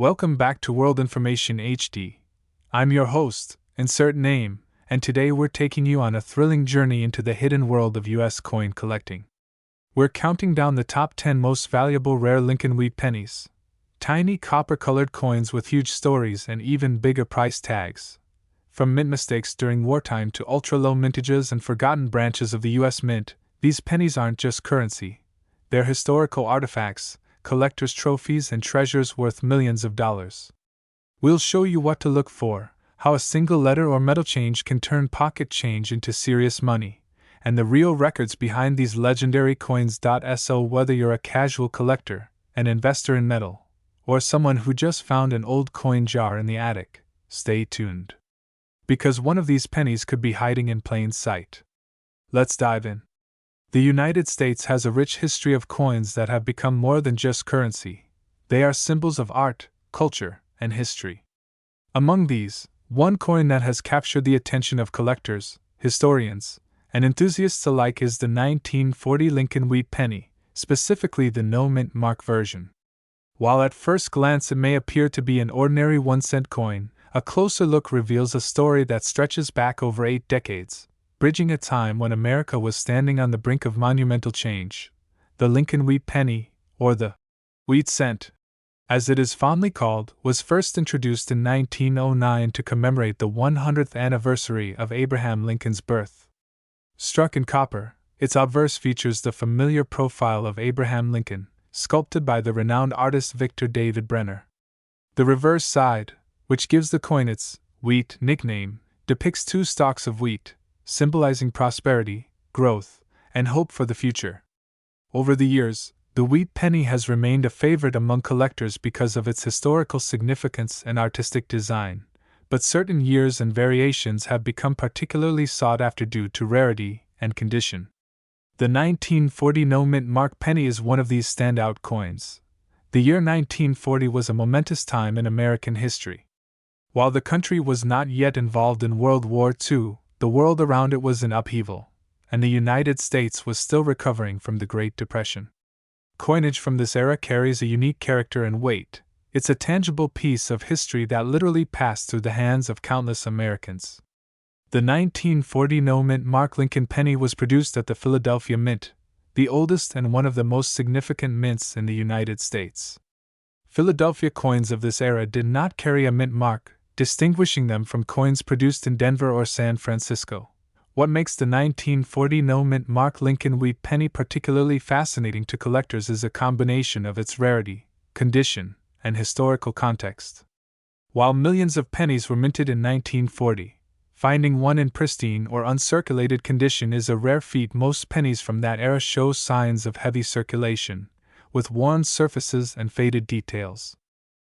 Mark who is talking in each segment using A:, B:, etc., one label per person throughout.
A: Welcome back to World Information HD. I'm your host, insert name, and today we're taking you on a thrilling journey into the hidden world of US coin collecting. We're counting down the top 10 most valuable rare Lincoln Wheat pennies. Tiny copper-colored coins with huge stories and even bigger price tags. From mint mistakes during wartime to ultra-low mintages and forgotten branches of the US Mint, these pennies aren't just currency. They're historical artifacts, collectors' trophies, and treasures worth millions of dollars. We'll show you what to look for, how a single letter or metal change can turn pocket change into serious money, and the real records behind these legendary coins. So whether you're a casual collector, an investor in metal, or someone who just found an old coin jar in the attic, stay tuned. Because one of these pennies could be hiding in plain sight. Let's dive in. The United States has a rich history of coins that have become more than just currency. They are symbols of art, culture, and history. Among these, one coin that has captured the attention of collectors, historians, and enthusiasts alike is the 1940 Lincoln Wheat penny, specifically the no-mint mark version. While at first glance it may appear to be an ordinary 1-cent coin, a closer look reveals a story that stretches back over 8 decades. Bridging a time when America was standing on the brink of monumental change. The Lincoln Wheat penny, or the Wheat cent, as it is fondly called, was first introduced in 1909 to commemorate the 100th anniversary of Abraham Lincoln's birth. Struck in copper, its obverse features the familiar profile of Abraham Lincoln, sculpted by the renowned artist Victor David Brenner. The reverse side, which gives the coin its wheat nickname, depicts 2 stalks of wheat, symbolizing prosperity, growth, and hope for the future. Over the years, the wheat penny has remained a favorite among collectors because of its historical significance and artistic design, but certain years and variations have become particularly sought after due to rarity and condition. The 1940 no-mint mark penny is one of these standout coins. The year 1940 was a momentous time in American history. While the country was not yet involved in World War II, the world around it was in upheaval, and the United States was still recovering from the Great Depression. Coinage from this era carries a unique character and weight. It's a tangible piece of history that literally passed through the hands of countless Americans. The 1940 no-mint mark Lincoln penny was produced at the Philadelphia Mint, the oldest and one of the most significant mints in the United States. Philadelphia coins of this era did not carry a mint mark, distinguishing them from coins produced in Denver or San Francisco. What makes the 1940 no-mint mark Lincoln Wheat penny particularly fascinating to collectors is a combination of its rarity, condition, and historical context. While millions of pennies were minted in 1940, finding one in pristine or uncirculated condition is a rare feat. Most pennies from that era show signs of heavy circulation, with worn surfaces and faded details.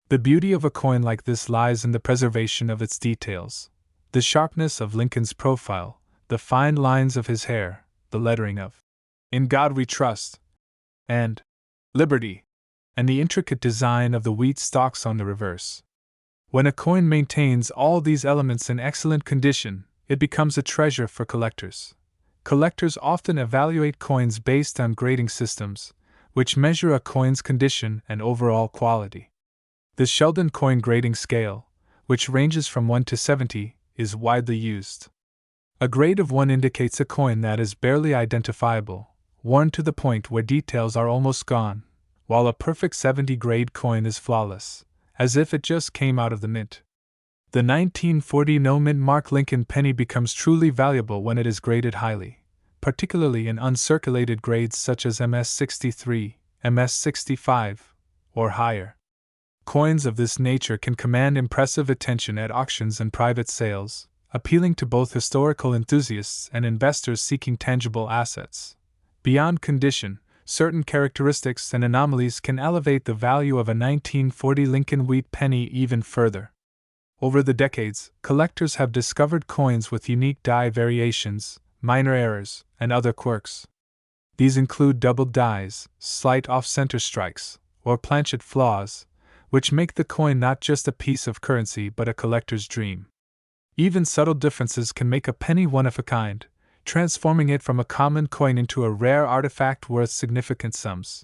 A: The beauty of a coin like this lies in the preservation of its details. The sharpness of Lincoln's profile, the fine lines of his hair, the lettering of "In God We Trust" and "Liberty," and the intricate design of the wheat stalks on the reverse. When a coin maintains all these elements in excellent condition, it becomes a treasure for collectors. Collectors often evaluate coins based on grading systems, which measure a coin's condition and overall quality. The Sheldon coin grading scale, which ranges from 1 to 70, is widely used. A grade of 1 indicates a coin that is barely identifiable, worn to the point where details are almost gone, while a perfect 70 grade coin is flawless, as if it just came out of the mint. The 1940 no-mint mark Lincoln penny becomes truly valuable when it is graded highly, particularly in uncirculated grades such as MS-63, MS-65, or higher. Coins of this nature can command impressive attention at auctions and private sales, appealing to both historical enthusiasts and investors seeking tangible assets. Beyond condition, certain characteristics and anomalies can elevate the value of a 1940 Lincoln Wheat penny even further. Over the decades, collectors have discovered coins with unique die variations, minor errors, and other quirks. These include doubled dies, slight off-center strikes, or planchet flaws, which make the coin not just a piece of currency but a collector's dream. Even subtle differences can make a penny one of a kind, transforming it from a common coin into a rare artifact worth significant sums.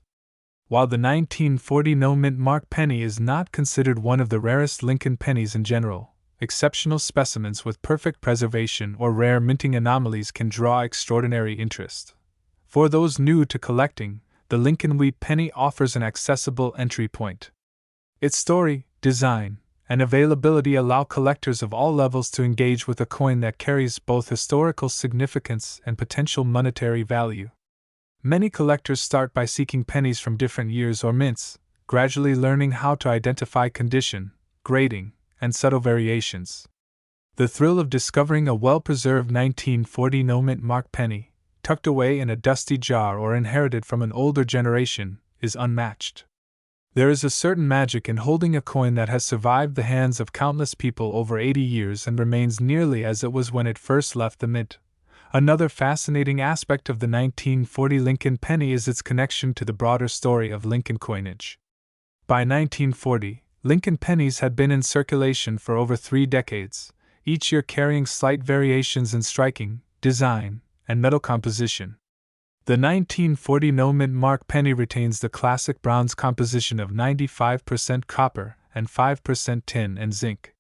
A: While the 1940 no-mint mark penny is not considered one of the rarest Lincoln pennies in general, exceptional specimens with perfect preservation or rare minting anomalies can draw extraordinary interest. For those new to collecting, the Lincoln wheat penny offers an accessible entry point. Its story, design, and availability allow collectors of all levels to engage with a coin that carries both historical significance and potential monetary value. Many collectors start by seeking pennies from different years or mints, gradually learning how to identify condition, grading, and subtle variations. The thrill of discovering a well-preserved 1940 no-mint mark penny, tucked away in a dusty jar or inherited from an older generation, is unmatched. There is a certain magic in holding a coin that has survived the hands of countless people over 80 years and remains nearly as it was when it first left the mint. Another fascinating aspect of the 1940 Lincoln penny is its connection to the broader story of Lincoln coinage. By 1940, Lincoln pennies had been in circulation for over 3 decades, each year carrying slight variations in striking, design, and metal composition. The 1940 no-mint mark penny retains the classic bronze composition of 95% copper and 5% tin and zinc.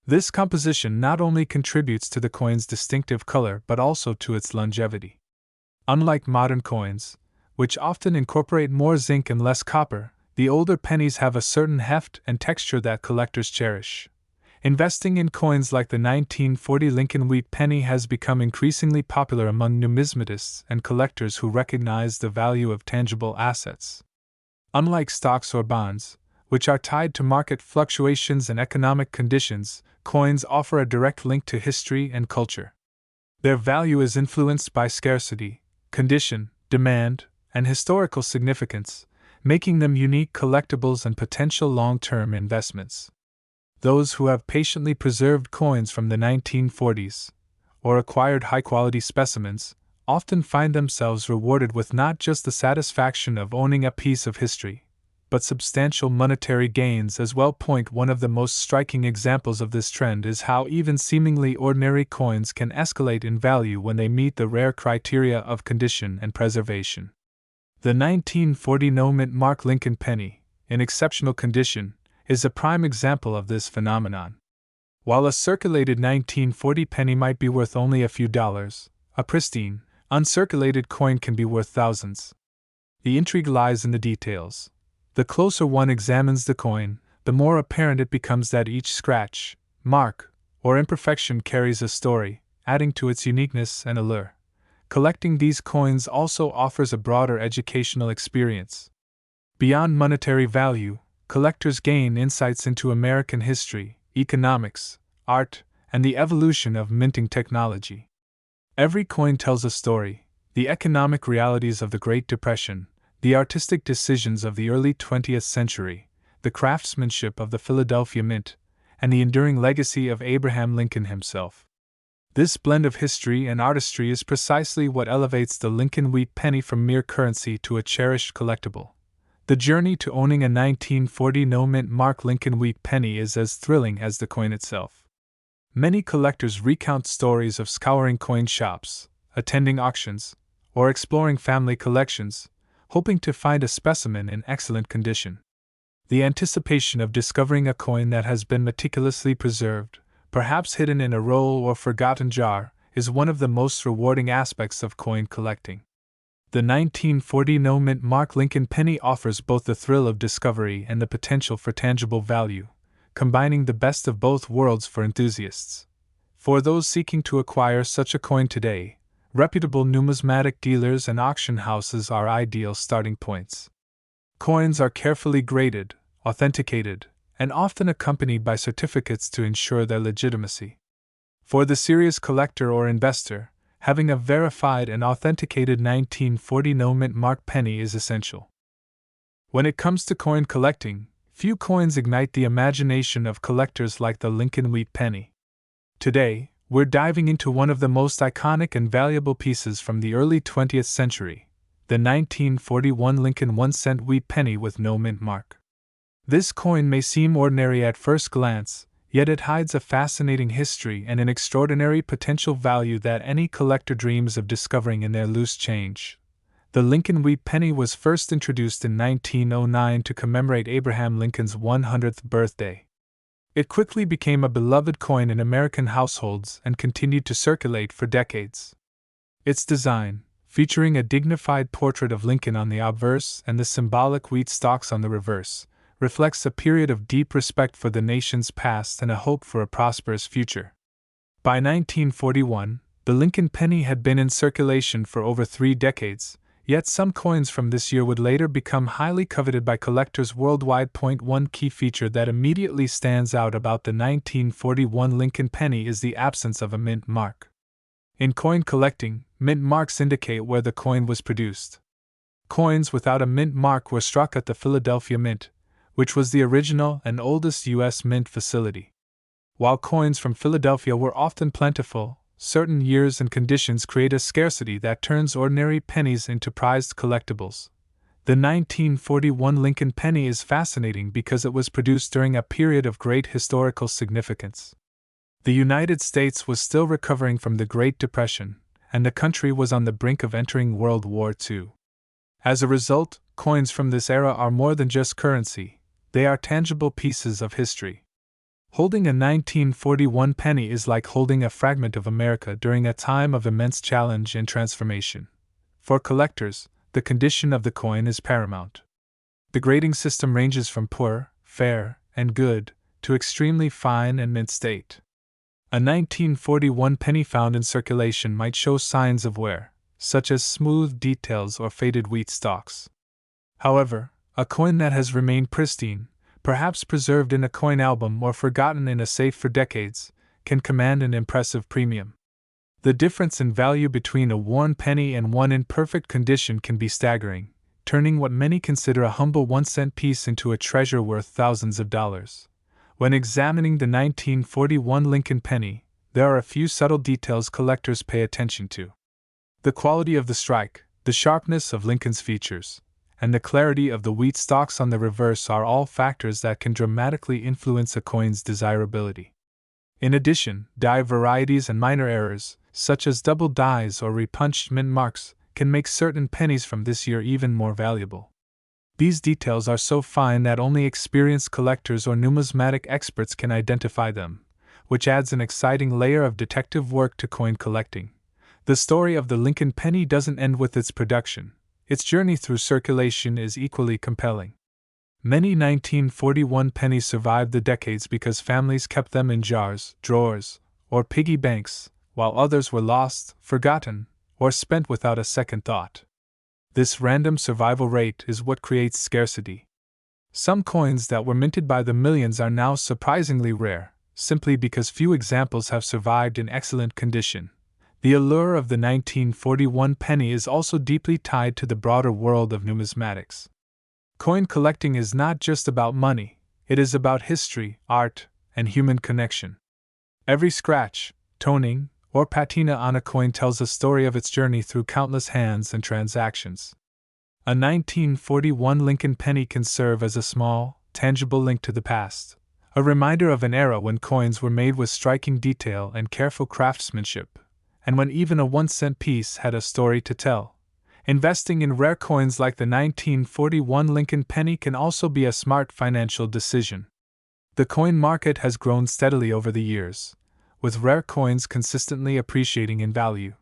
A: This composition not only contributes to the coin's distinctive color but also to its longevity. Unlike modern coins, which often incorporate more zinc and less copper, the older pennies have a certain heft and texture that collectors cherish. Investing in coins like the 1940 Lincoln wheat penny has become increasingly popular among numismatists and collectors who recognize the value of tangible assets. Unlike stocks or bonds, which are tied to market fluctuations and economic conditions, coins offer a direct link to history and culture. Their value is influenced by scarcity, condition, demand, and historical significance, making them unique collectibles and potential long-term investments. Those who have patiently preserved coins from the 1940s, or acquired high-quality specimens, often find themselves rewarded with not just the satisfaction of owning a piece of history, but substantial monetary gains as well. One of the most striking examples of this trend is how even seemingly ordinary coins can escalate in value when they meet the rare criteria of condition and preservation. The 1940 no-mint mark Lincoln penny, in exceptional condition, is a prime example of this phenomenon. While a circulated 1940 penny might be worth only a few dollars, a pristine, uncirculated coin can be worth thousands. The intrigue lies in the details. The closer one examines the coin, the more apparent it becomes that each scratch, mark, or imperfection carries a story, adding to its uniqueness and allure. Collecting these coins also offers a broader educational experience. Beyond monetary value, collectors gain insights into American history, economics, art, and the evolution of minting technology. Every coin tells a story: the economic realities of the Great Depression, the artistic decisions of the early 20th century, the craftsmanship of the Philadelphia Mint, and the enduring legacy of Abraham Lincoln himself. This blend of history and artistry is precisely what elevates the Lincoln wheat penny from mere currency to a cherished collectible. The journey to owning a 1940 no-mint mark Lincoln wheat penny is as thrilling as the coin itself. Many collectors recount stories of scouring coin shops, attending auctions, or exploring family collections, hoping to find a specimen in excellent condition. The anticipation of discovering a coin that has been meticulously preserved, perhaps hidden in a roll or forgotten jar, is one of the most rewarding aspects of coin collecting. The 1940 no-mint mark Lincoln penny offers both the thrill of discovery and the potential for tangible value, combining the best of both worlds for enthusiasts. For those seeking to acquire such a coin today, reputable numismatic dealers and auction houses are ideal starting points. Coins are carefully graded, authenticated, and often accompanied by certificates to ensure their legitimacy. For the serious collector or investor, having a verified and authenticated 1940 no-mint mark penny is essential. When it comes to coin collecting, few coins ignite the imagination of collectors like the Lincoln wheat penny. Today, we're diving into one of the most iconic and valuable pieces from the early 20th century, the 1941 Lincoln 1-cent wheat penny with no mint mark. This coin may seem ordinary at first glance, yet it hides a fascinating history and an extraordinary potential value that any collector dreams of discovering in their loose change. The Lincoln wheat penny was first introduced in 1909 to commemorate Abraham Lincoln's 100th birthday. It quickly became a beloved coin in American households and continued to circulate for decades. Its design, featuring a dignified portrait of Lincoln on the obverse and the symbolic wheat stalks on the reverse, reflects a period of deep respect for the nation's past and a hope for a prosperous future. By 1941, the Lincoln penny had been in circulation for over 3 decades, yet some coins from this year would later become highly coveted by collectors worldwide. One key feature that immediately stands out about the 1941 Lincoln penny is the absence of a mint mark. In coin collecting, mint marks indicate where the coin was produced. Coins without a mint mark were struck at the Philadelphia Mint, which was the original and oldest U.S. mint facility. While coins from Philadelphia were often plentiful, certain years and conditions create a scarcity that turns ordinary pennies into prized collectibles. The 1941 Lincoln penny is fascinating because it was produced during a period of great historical significance. The United States was still recovering from the Great Depression, and the country was on the brink of entering World War II. As a result, coins from this era are more than just currency, they are tangible pieces of history. Holding a 1941 penny is like holding a fragment of America during a time of immense challenge and transformation. For collectors, the condition of the coin is paramount. The grading system ranges from poor, fair, and good, to extremely fine and mint state. A 1941 penny found in circulation might show signs of wear, such as smooth details or faded wheat stalks. However, a coin that has remained pristine, perhaps preserved in a coin album or forgotten in a safe for decades, can command an impressive premium. The difference in value between a worn penny and one in perfect condition can be staggering, turning what many consider a humble 1-cent piece into a treasure worth thousands of dollars. When examining the 1941 Lincoln penny, there are a few subtle details collectors pay attention to. The quality of the strike, the sharpness of Lincoln's features, and the clarity of the wheat stalks on the reverse are all factors that can dramatically influence a coin's desirability. In addition, die varieties and minor errors, such as double dies or repunched mint marks, can make certain pennies from this year even more valuable. These details are so fine that only experienced collectors or numismatic experts can identify them, which adds an exciting layer of detective work to coin collecting. The story of the Lincoln penny doesn't end with its production. Its journey through circulation is equally compelling. Many 1941 pennies survived the decades because families kept them in jars, drawers, or piggy banks, while others were lost, forgotten, or spent without a second thought. This random survival rate is what creates scarcity. Some coins that were minted by the millions are now surprisingly rare, simply because few examples have survived in excellent condition. The allure of the 1941 penny is also deeply tied to the broader world of numismatics. Coin collecting is not just about money, it is about history, art, and human connection. Every scratch, toning, or patina on a coin tells a story of its journey through countless hands and transactions. A 1941 Lincoln penny can serve as a small, tangible link to the past, a reminder of an era when coins were made with striking detail and careful craftsmanship, and when even a 1-cent piece had a story to tell. Investing in rare coins like the 1941 Lincoln penny can also be a smart financial decision. The coin market has grown steadily over the years, with rare coins consistently appreciating in value.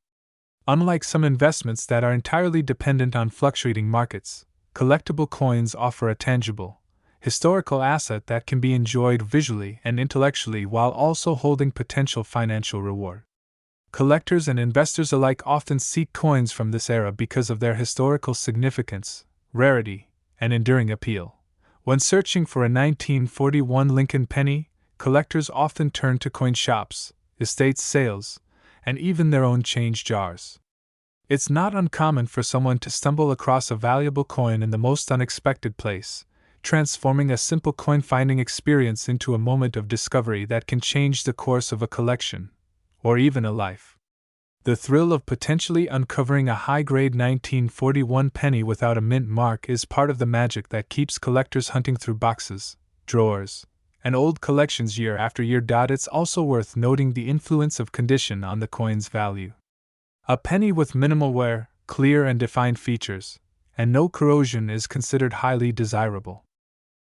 A: Unlike some investments that are entirely dependent on fluctuating markets, collectible coins offer a tangible, historical asset that can be enjoyed visually and intellectually while also holding potential financial reward. Collectors and investors alike often seek coins from this era because of their historical significance, rarity, and enduring appeal. When searching for a 1941 Lincoln penny, collectors often turn to coin shops, estate sales, and even their own change jars. It's not uncommon for someone to stumble across a valuable coin in the most unexpected place, transforming a simple coin-finding experience into a moment of discovery that can change the course of a collection, or even a life. The thrill of potentially uncovering a high-grade 1941 penny without a mint mark is part of the magic that keeps collectors hunting through boxes, drawers, and old collections year after year. It's also worth noting the influence of condition on the coin's value. A penny with minimal wear, clear and defined features, and no corrosion is considered highly desirable.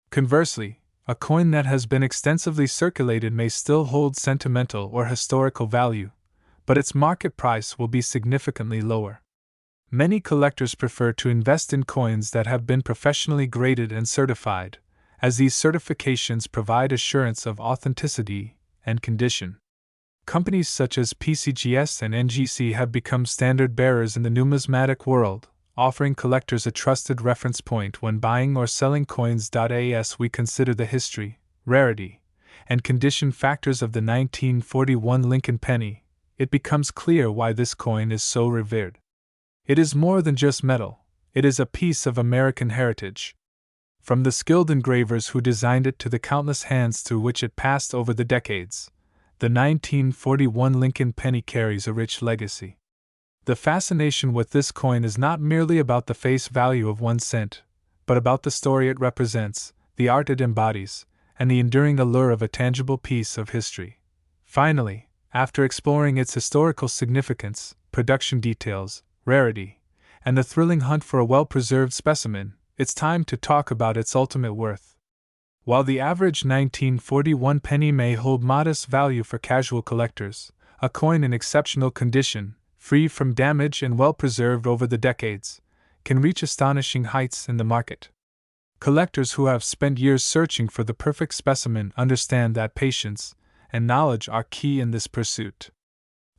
A: Conversely, a coin that has been extensively circulated may still hold sentimental or historical value, but its market price will be significantly lower. Many collectors prefer to invest in coins that have been professionally graded and certified, as these certifications provide assurance of authenticity and condition. Companies such as PCGS and NGC have become standard bearers in the numismatic world, offering collectors a trusted reference point when buying or selling coins. As we consider the history, rarity, and condition factors of the 1941 Lincoln penny, it becomes clear why this coin is so revered. It is more than just metal, it is a piece of American heritage. From the skilled engravers who designed it to the countless hands through which it passed over the decades, the 1941 Lincoln penny carries a rich legacy. The fascination with this coin is not merely about the face value of 1 cent, but about the story it represents, the art it embodies, and the enduring allure of a tangible piece of history. Finally, after exploring its historical significance, production details, rarity, and the thrilling hunt for a well-preserved specimen, it's time to talk about its ultimate worth. While the average 1941 penny may hold modest value for casual collectors, a coin in exceptional condition, free from damage and well-preserved over the decades, can reach astonishing heights in the market. Collectors who have spent years searching for the perfect specimen understand that patience and knowledge are key in this pursuit.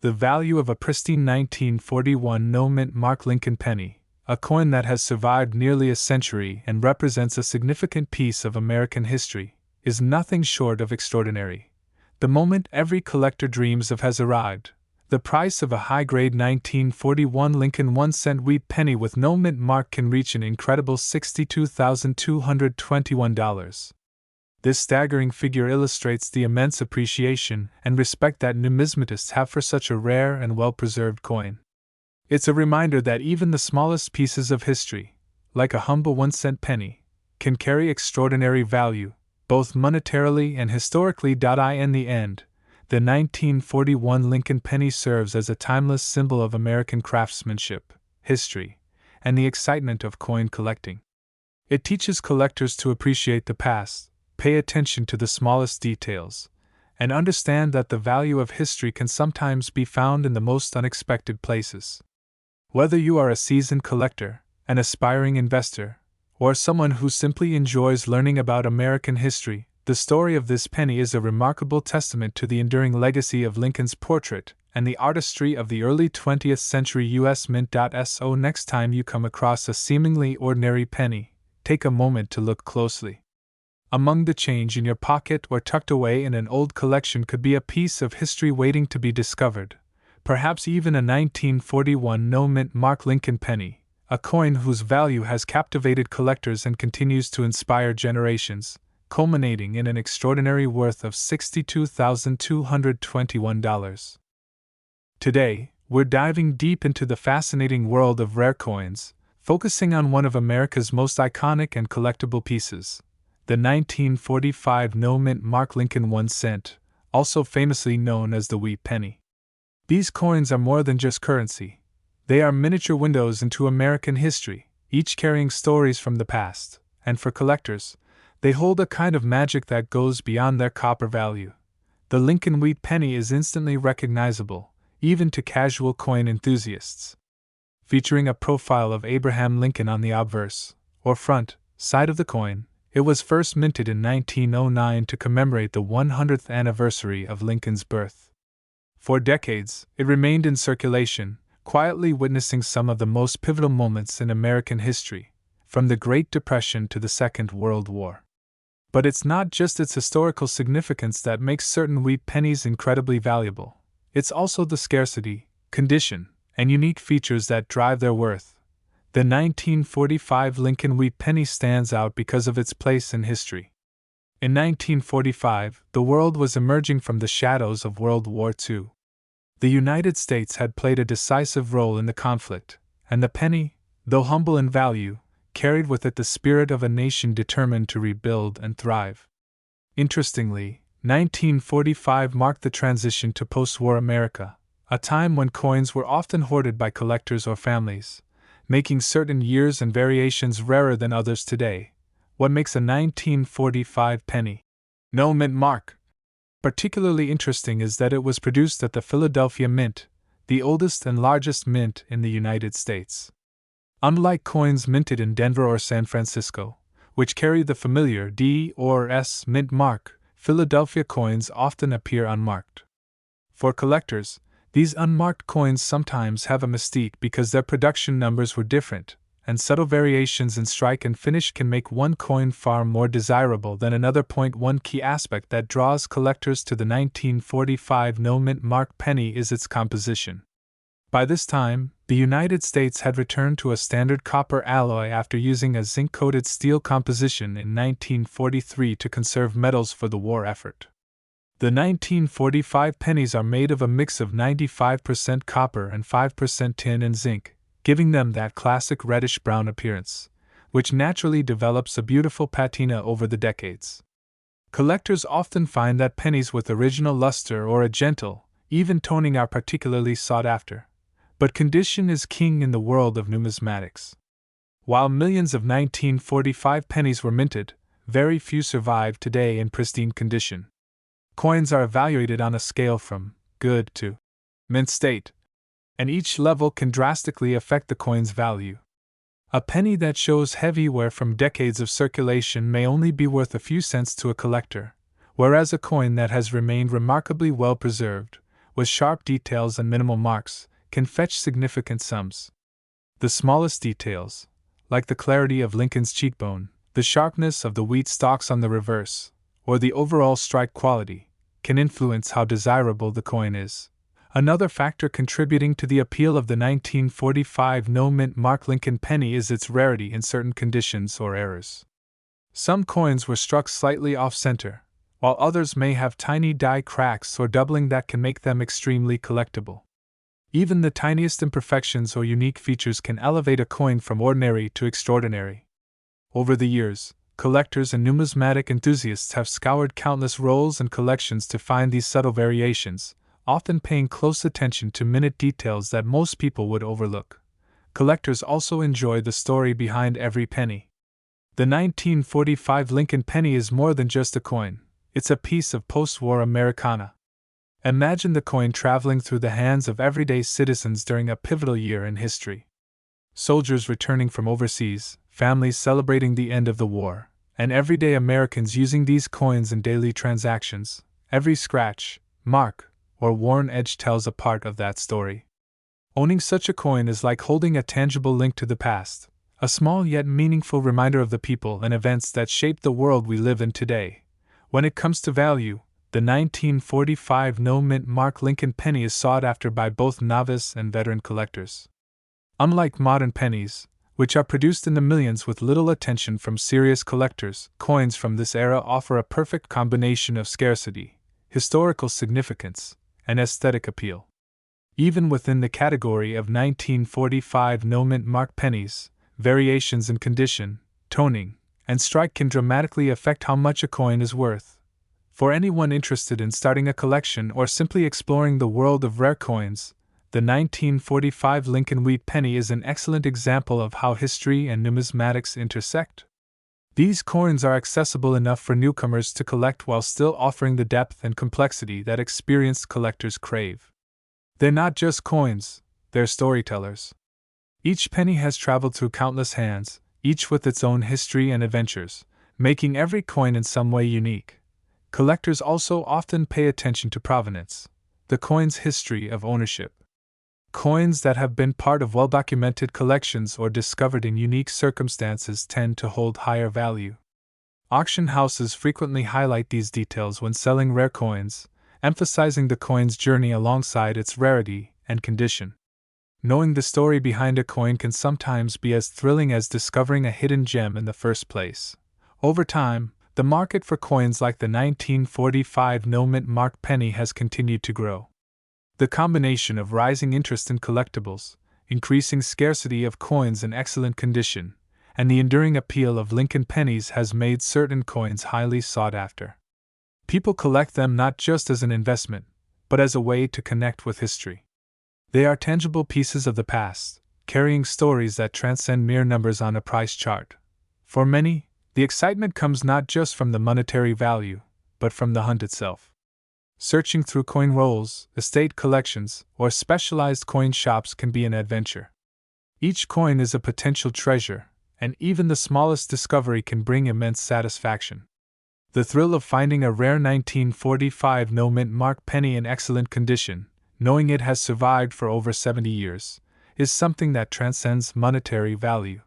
A: The value of a pristine 1941 no-mint mark Lincoln penny, a coin that has survived nearly a century and represents a significant piece of American history, is nothing short of extraordinary. The moment every collector dreams of has arrived. The price of a high-grade 1941 Lincoln 1-cent wheat penny with no mint mark can reach an incredible $62,221. This staggering figure illustrates the immense appreciation and respect that numismatists have for such a rare and well-preserved coin. It's a reminder that even the smallest pieces of history, like a humble 1-cent penny, can carry extraordinary value, both monetarily and historically. In the end, the 1941 Lincoln penny serves as a timeless symbol of American craftsmanship, history, and the excitement of coin collecting. It teaches collectors to appreciate the past, pay attention to the smallest details, and understand that the value of history can sometimes be found in the most unexpected places. Whether you are a seasoned collector, an aspiring investor, or someone who simply enjoys learning about American history, the story of this penny is a remarkable testament to the enduring legacy of Lincoln's portrait and the artistry of the early 20th century U.S. Mint. So next time you come across a seemingly ordinary penny, take a moment to look closely. Among the change in your pocket or tucked away in an old collection could be a piece of history waiting to be discovered, perhaps even a 1941 no-mint mark Lincoln penny, a coin whose value has captivated collectors and continues to inspire generations, culminating in an extraordinary worth of $62,221. Today, we're diving deep into the fascinating world of rare coins, focusing on one of America's most iconic and collectible pieces, the 1945 no-mint mark Lincoln 1 cent, also famously known as the wheat penny. These coins are more than just currency. They are miniature windows into American history, each carrying stories from the past, and for collectors, they hold a kind of magic that goes beyond their copper value. The Lincoln wheat penny is instantly recognizable, even to casual coin enthusiasts. Featuring a profile of Abraham Lincoln on the obverse, or front, side of the coin, it was first minted in 1909 to commemorate the 100th anniversary of Lincoln's birth. For decades, it remained in circulation, quietly witnessing some of the most pivotal moments in American history, from the Great Depression to the Second World War. But it's not just its historical significance that makes certain wheat pennies incredibly valuable. It's also the scarcity, condition, and unique features that drive their worth. The 1945 Lincoln wheat penny stands out because of its place in history. In 1945, the world was emerging from the shadows of World War II. The United States had played a decisive role in the conflict, and the penny, though humble in value, carried with it the spirit of a nation determined to rebuild and thrive. Interestingly, 1945 marked the transition to post-war America, a time when coins were often hoarded by collectors or families, making certain years and variations rarer than others today. What makes a 1945 penny no mint mark particularly interesting is that it was produced at the Philadelphia Mint, the oldest and largest mint in the United States. Unlike coins minted in Denver or San Francisco, which carry the familiar D or S mint mark, Philadelphia coins often appear unmarked. For collectors, these unmarked coins sometimes have a mystique because their production numbers were different, and subtle variations in strike and finish can make one coin far more desirable than another. One key aspect that draws collectors to the 1945 no mint mark penny is its composition. By this time, the United States had returned to a standard copper alloy after using a zinc-coated steel composition in 1943 to conserve metals for the war effort. The 1945 pennies are made of a mix of 95% copper and 5% tin and zinc, giving them that classic reddish-brown appearance, which naturally develops a beautiful patina over the decades. Collectors often find that pennies with original luster or a gentle, even toning are particularly sought after, but condition is king in the world of numismatics. While millions of 1945 pennies were minted, very few survive today in pristine condition. Coins are evaluated on a scale from good to mint state, and each level can drastically affect the coin's value. A penny that shows heavy wear from decades of circulation may only be worth a few cents to a collector, whereas a coin that has remained remarkably well preserved, with sharp details and minimal marks, can fetch significant sums. The smallest details, like the clarity of Lincoln's cheekbone, the sharpness of the wheat stalks on the reverse, or the overall strike quality, can influence how desirable the coin is. Another factor contributing to the appeal of the 1945 no mint mark Lincoln penny is its rarity in certain conditions or errors. Some coins were struck slightly off-center, while others may have tiny die cracks or doubling that can make them extremely collectible. Even the tiniest imperfections or unique features can elevate a coin from ordinary to extraordinary. Over the years, collectors and numismatic enthusiasts have scoured countless rolls and collections to find these subtle variations, often paying close attention to minute details that most people would overlook. Collectors also enjoy the story behind every penny. The 1945 Lincoln penny is more than just a coin, it's a piece of post-war Americana. Imagine the coin traveling through the hands of everyday citizens during a pivotal year in history. Soldiers returning from overseas, families celebrating the end of the war, and everyday Americans using these coins in daily transactions. Every scratch, mark, or worn edge tells a part of that story. Owning such a coin is like holding a tangible link to the past, a small yet meaningful reminder of the people and events that shaped the world we live in today. When it comes to value, the 1945 no mint mark Lincoln penny is sought after by both novice and veteran collectors. Unlike modern pennies, which are produced in the millions with little attention from serious collectors, coins from this era offer a perfect combination of scarcity, historical significance, and aesthetic appeal. Even within the category of 1945 no mint mark pennies, variations in condition, toning, and strike can dramatically affect how much a coin is worth. For anyone interested in starting a collection or simply exploring the world of rare coins, the 1945 Lincoln wheat penny is an excellent example of how history and numismatics intersect. These coins are accessible enough for newcomers to collect while still offering the depth and complexity that experienced collectors crave. They're not just coins, they're storytellers. Each penny has traveled through countless hands, each with its own history and adventures, making every coin in some way unique. Collectors also often pay attention to provenance, the coin's history of ownership. Coins that have been part of well-documented collections or discovered in unique circumstances tend to hold higher value. Auction houses frequently highlight these details when selling rare coins, emphasizing the coin's journey alongside its rarity and condition. Knowing the story behind a coin can sometimes be as thrilling as discovering a hidden gem in the first place. Over time, the market for coins like the 1945 no mint mark penny has continued to grow. The combination of rising interest in collectibles, increasing scarcity of coins in excellent condition, and the enduring appeal of Lincoln pennies has made certain coins highly sought after. People collect them not just as an investment, but as a way to connect with history. They are tangible pieces of the past, carrying stories that transcend mere numbers on a price chart. For many, the excitement comes not just from the monetary value, but from the hunt itself. Searching through coin rolls, estate collections, or specialized coin shops can be an adventure. Each coin is a potential treasure, and even the smallest discovery can bring immense satisfaction. The thrill of finding a rare 1945 no-mint mark penny in excellent condition, knowing it has survived for over 70 years, is something that transcends monetary value.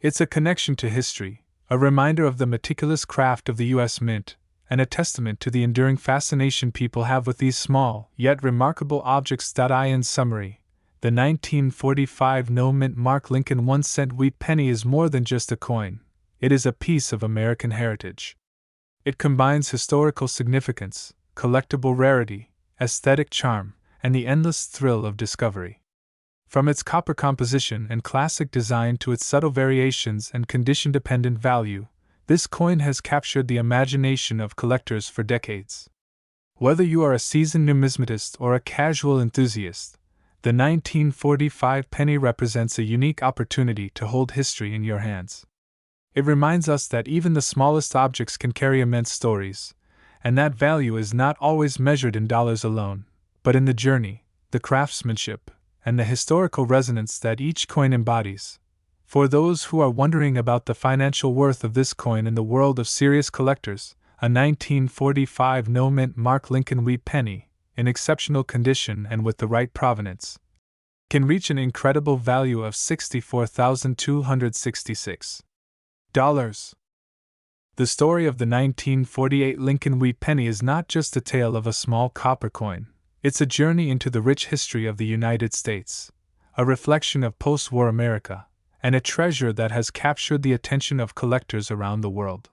A: It's a connection to history, a reminder of the meticulous craft of the U.S. Mint, and a testament to the enduring fascination people have with these small, yet remarkable objects. In summary, the 1945 no-mint mark Lincoln 1-cent wheat penny is more than just a coin, it is a piece of American heritage. It combines historical significance, collectible rarity, aesthetic charm, and the endless thrill of discovery. From its copper composition and classic design to its subtle variations and condition-dependent value, this coin has captured the imagination of collectors for decades. Whether you are a seasoned numismatist or a casual enthusiast, the 1945 penny represents a unique opportunity to hold history in your hands. It reminds us that even the smallest objects can carry immense stories, and that value is not always measured in dollars alone, but in the journey, the craftsmanship, and the historical resonance that each coin embodies. For those who are wondering about the financial worth of this coin in the world of serious collectors, a 1945 no-mint mark Lincoln wheat penny, in exceptional condition and with the right provenance, can reach an incredible value of $64,266. The story of the 1948 Lincoln wheat penny is not just a tale of a small copper coin, it's a journey into the rich history of the United States, a reflection of post-war America, and a treasure that has captured the attention of collectors around the world.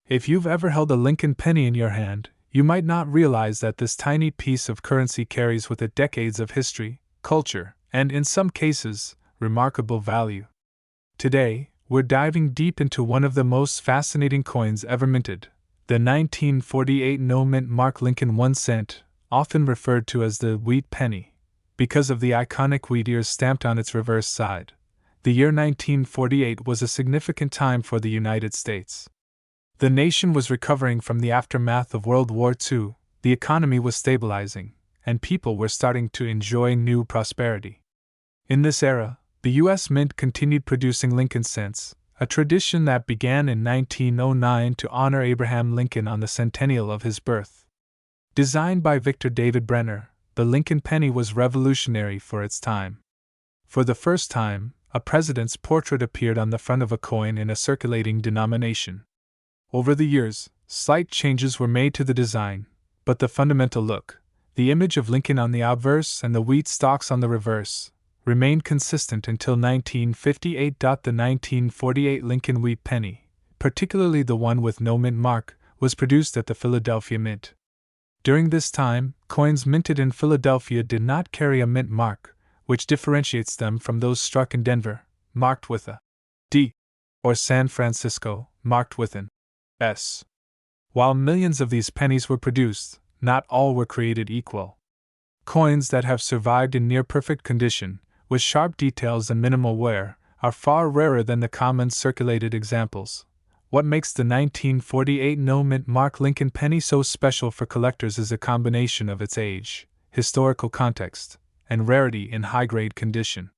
A: If you've ever held a Lincoln penny in your hand, you might not realize that this tiny piece of currency carries with it decades of history, culture, and in some cases, remarkable value. Today, we're diving deep into one of the most fascinating coins ever minted, the 1948 no-mint mark Lincoln 1 cent, often referred to as the wheat penny, because of the iconic wheat ears stamped on its reverse side. The year 1948 was a significant time for the United States. The nation was recovering from the aftermath of World War II, the economy was stabilizing, and people were starting to enjoy new prosperity. In this era, the U.S. Mint continued producing Lincoln cents, a tradition that began in 1909 to honor Abraham Lincoln on the centennial of his birth. Designed by Victor David Brenner, the Lincoln penny was revolutionary for its time. For the first time, a president's portrait appeared on the front of a coin in a circulating denomination. Over the years, slight changes were made to the design, but the fundamental look, the image of Lincoln on the obverse and the wheat stalks on the reverse, remained consistent until 1958. The 1948 Lincoln wheat penny, particularly the one with no mint mark, was produced at the Philadelphia Mint. During this time, coins minted in Philadelphia did not carry a mint mark, which differentiates them from those struck in Denver, marked with a D, or San Francisco, marked with an S. While millions of these pennies were produced, not all were created equal. Coins that have survived in near-perfect condition, with sharp details and minimal wear, are far rarer than the common circulated examples. What makes the 1948 no-mint mark Lincoln penny so special for collectors is a combination of its age, historical context, and rarity in high-grade condition.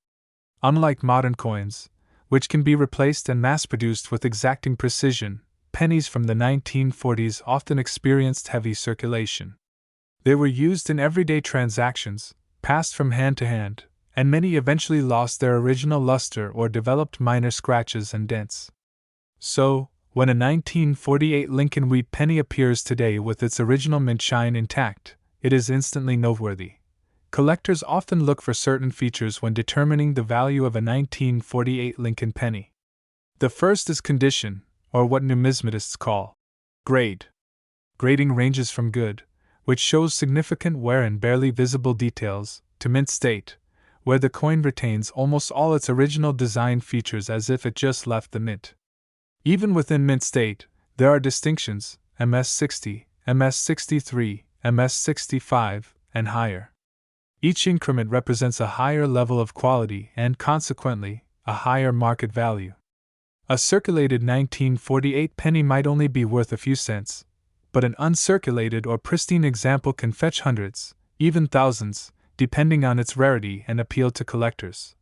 A: Unlike modern coins, which can be replaced and mass-produced with exacting precision, pennies from the 1940s often experienced heavy circulation. They were used in everyday transactions, passed from hand to hand, and many eventually lost their original luster or developed minor scratches and dents. So, when a 1948 Lincoln wheat penny appears today with its original mint shine intact, it is instantly noteworthy. Collectors often look for certain features when determining the value of a 1948 Lincoln penny. The first is condition, or what numismatists call grade. Grading ranges from good, which shows significant wear and barely visible details, to mint state, where the coin retains almost all its original design features as if it just left the mint. Even within mint state, there are distinctions: MS-60, MS-63, MS-65, and higher. Each increment represents a higher level of quality and, consequently, a higher market value. A circulated 1948 penny might only be worth a few cents, but an uncirculated or pristine example can fetch hundreds, even thousands, depending on its rarity and appeal to collectors.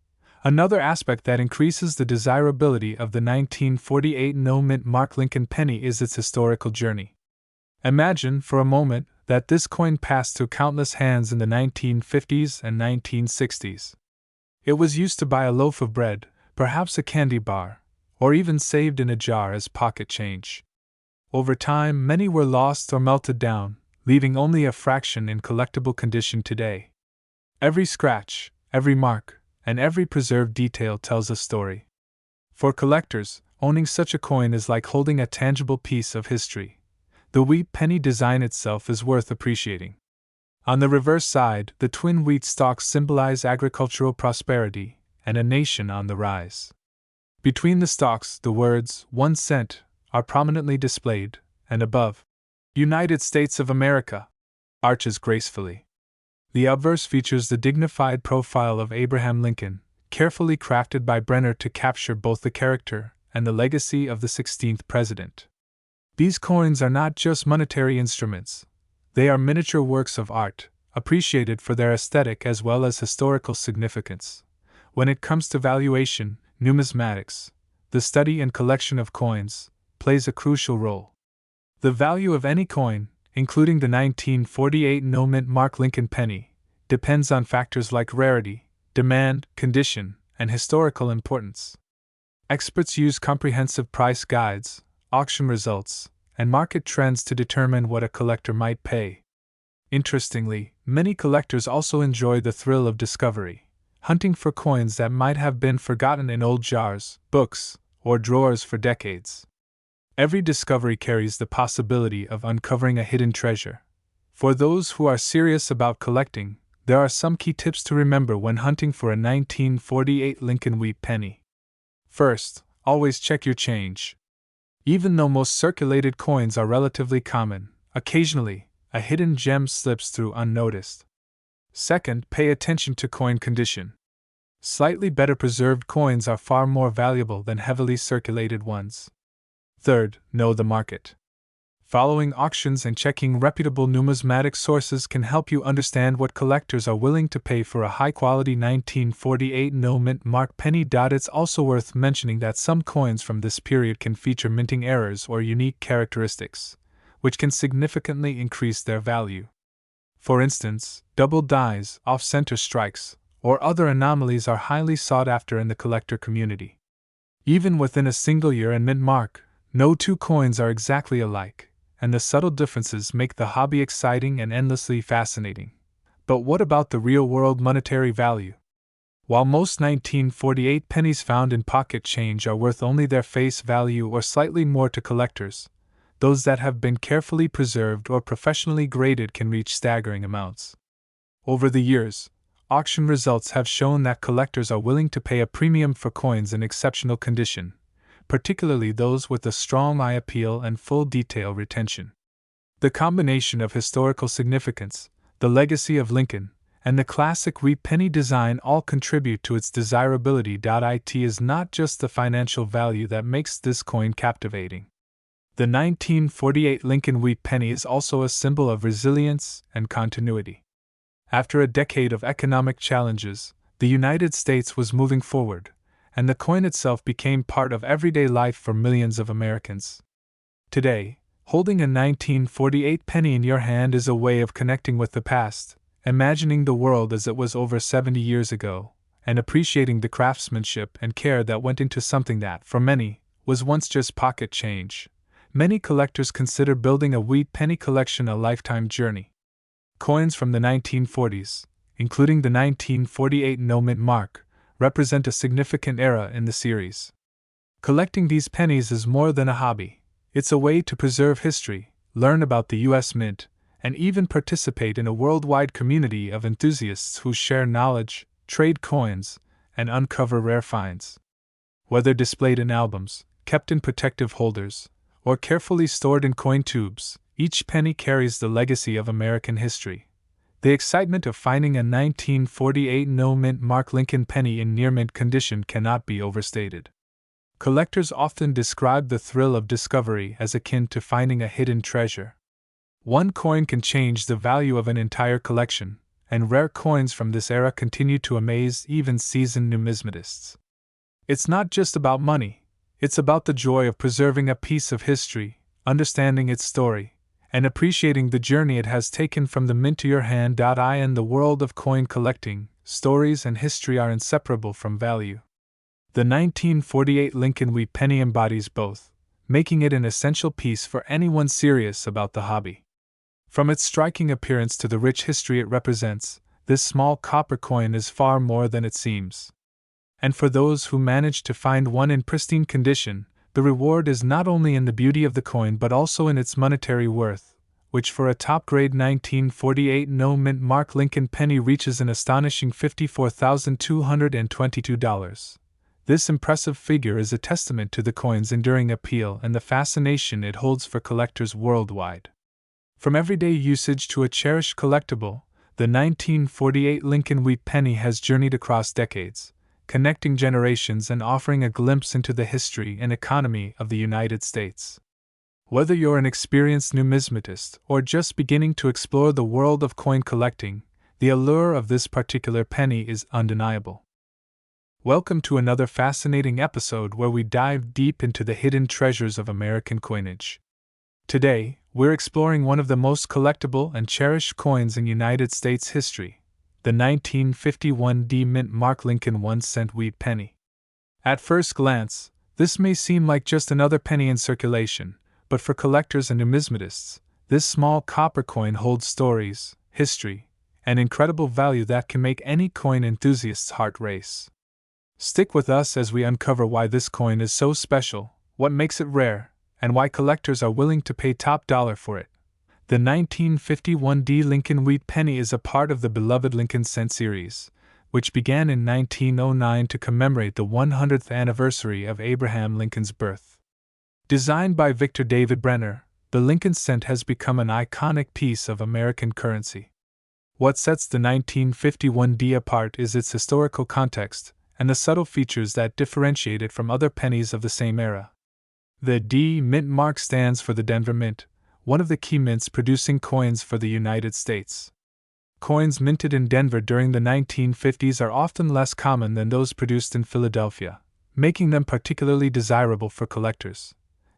A: Another aspect that increases the desirability of the 1948 no-mint mark Lincoln penny is its historical journey. Imagine, for a moment, that this coin passed through countless hands in the 1950s and 1960s. It was used to buy a loaf of bread, perhaps a candy bar, or even saved in a jar as pocket change. Over time, many were lost or melted down, leaving only a fraction in collectible condition today. Every scratch, every mark, and every preserved detail tells a story. For collectors, owning such a coin is like holding a tangible piece of history. The wheat penny design itself is worth appreciating. On the reverse side, the twin wheat stalks symbolize agricultural prosperity and a nation on the rise. Between the stalks, the words 1 cent are prominently displayed, and above, United States of America, arches gracefully. The obverse features the dignified profile of Abraham Lincoln, carefully crafted by Brenner to capture both the character and the legacy of the 16th president. These coins are not just monetary instruments, they are miniature works of art, appreciated for their aesthetic as well as historical significance. When it comes to valuation, numismatics, the study and collection of coins, plays a crucial role. The value of any coin, including the 1948 no-mint mark Lincoln penny, depends on factors like rarity, demand, condition, and historical importance. Experts use comprehensive price guides, auction results, and market trends to determine what a collector might pay. Interestingly, many collectors also enjoy the thrill of discovery, hunting for coins that might have been forgotten in old jars, books, or drawers for decades. Every discovery carries the possibility of uncovering a hidden treasure. For those who are serious about collecting, there are some key tips to remember when hunting for a 1948 Lincoln wheat penny. First, always check your change. Even though most circulated coins are relatively common, occasionally, a hidden gem slips through unnoticed. Second, pay attention to coin condition. Slightly better preserved coins are far more valuable than heavily circulated ones. Third, know the market. Following auctions and checking reputable numismatic sources can help you understand what collectors are willing to pay for a high-quality 1948 no-mint mark penny. It's also worth mentioning that some coins from this period can feature minting errors or unique characteristics, which can significantly increase their value. For instance, double dies, off-center strikes, or other anomalies are highly sought after in the collector community. Even within a single year and mint mark, no two coins are exactly alike, and the subtle differences make the hobby exciting and endlessly fascinating. But what about the real-world monetary value? While most 1948 pennies found in pocket change are worth only their face value or slightly more to collectors, those that have been carefully preserved or professionally graded can reach staggering amounts. Over the years, auction results have shown that collectors are willing to pay a premium for coins in exceptional condition, particularly those with a strong eye appeal and full detail retention. The combination of historical significance, the legacy of Lincoln, and the classic wheat penny design all contribute to its desirability. It is not just the financial value that makes this coin captivating. The 1948 Lincoln wheat penny is also a symbol of resilience and continuity. After a decade of economic challenges, the United States was moving forward, and the coin itself became part of everyday life for millions of Americans. Today, holding a 1948 penny in your hand is a way of connecting with the past, imagining the world as it was over 70 years ago, and appreciating the craftsmanship and care that went into something that, for many, was once just pocket change. Many collectors consider building a wheat penny collection a lifetime journey. Coins from the 1940s, including the 1948 no-mint mark, represent a significant era in the series. Collecting these pennies is more than a hobby. It's a way to preserve history, learn about the U.S. Mint, and even participate in a worldwide community of enthusiasts who share knowledge, trade coins, and uncover rare finds. Whether displayed in albums, kept in protective holders, or carefully stored in coin tubes, each penny carries the legacy of American history. The excitement of finding a 1948 no-mint Mark Lincoln penny in near-mint condition cannot be overstated. Collectors often describe the thrill of discovery as akin to finding a hidden treasure. One coin can change the value of an entire collection, and rare coins from this era continue to amaze even seasoned numismatists. It's not just about money, it's about the joy of preserving a piece of history, understanding its story, and appreciating the journey it has taken from the mint to your hand. In the world of coin collecting, stories and history are inseparable from value. The 1948 Lincoln Wheat penny embodies both, making it an essential piece for anyone serious about the hobby. From its striking appearance to the rich history it represents, this small copper coin is far more than it seems. And for those who manage to find one in pristine condition, the reward is not only in the beauty of the coin but also in its monetary worth, which for a top-grade 1948 no-mint Mark Lincoln penny reaches an astonishing $54,222. This impressive figure is a testament to the coin's enduring appeal and the fascination it holds for collectors worldwide. From everyday usage to a cherished collectible, the 1948 Lincoln Wheat penny has journeyed across decades, connecting generations and offering a glimpse into the history and economy of the United States. Whether you're an experienced numismatist or just beginning to explore the world of coin collecting, the allure of this particular penny is undeniable. Welcome to another fascinating episode where we dive deep into the hidden treasures of American coinage. Today, we're exploring one of the most collectible and cherished coins in United States history, the 1951 D-Mint Mark Lincoln 1-cent wheat penny. At first glance, this may seem like just another penny in circulation, but for collectors and numismatists, this small copper coin holds stories, history, and incredible value that can make any coin enthusiast's heart race. Stick with us as we uncover why this coin is so special, what makes it rare, and why collectors are willing to pay top dollar for it. The 1951 D Lincoln Wheat penny is a part of the beloved Lincoln Cent series, which began in 1909 to commemorate the 100th anniversary of Abraham Lincoln's birth. Designed by Victor David Brenner, the Lincoln Cent has become an iconic piece of American currency. What sets the 1951 D apart is its historical context and the subtle features that differentiate it from other pennies of the same era. The D Mint mark stands for the Denver Mint, one of the key mints producing coins for the United States. Coins minted in Denver during the 1950s are often less common than those produced in Philadelphia, making them particularly desirable for collectors.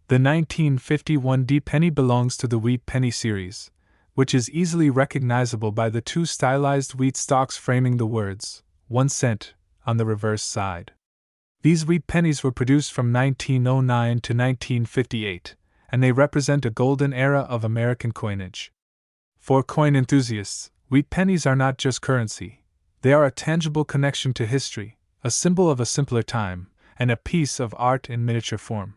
A: The 1951 D penny belongs to the Wheat penny series, which is easily recognizable by the two stylized wheat stalks framing the words, 1 cent, on the reverse side. These wheat pennies were produced from 1909 to 1958, and they represent a golden era of American coinage. For coin enthusiasts, wheat pennies are not just currency, they are a tangible connection to history, a symbol of a simpler time, and a piece of art in miniature form.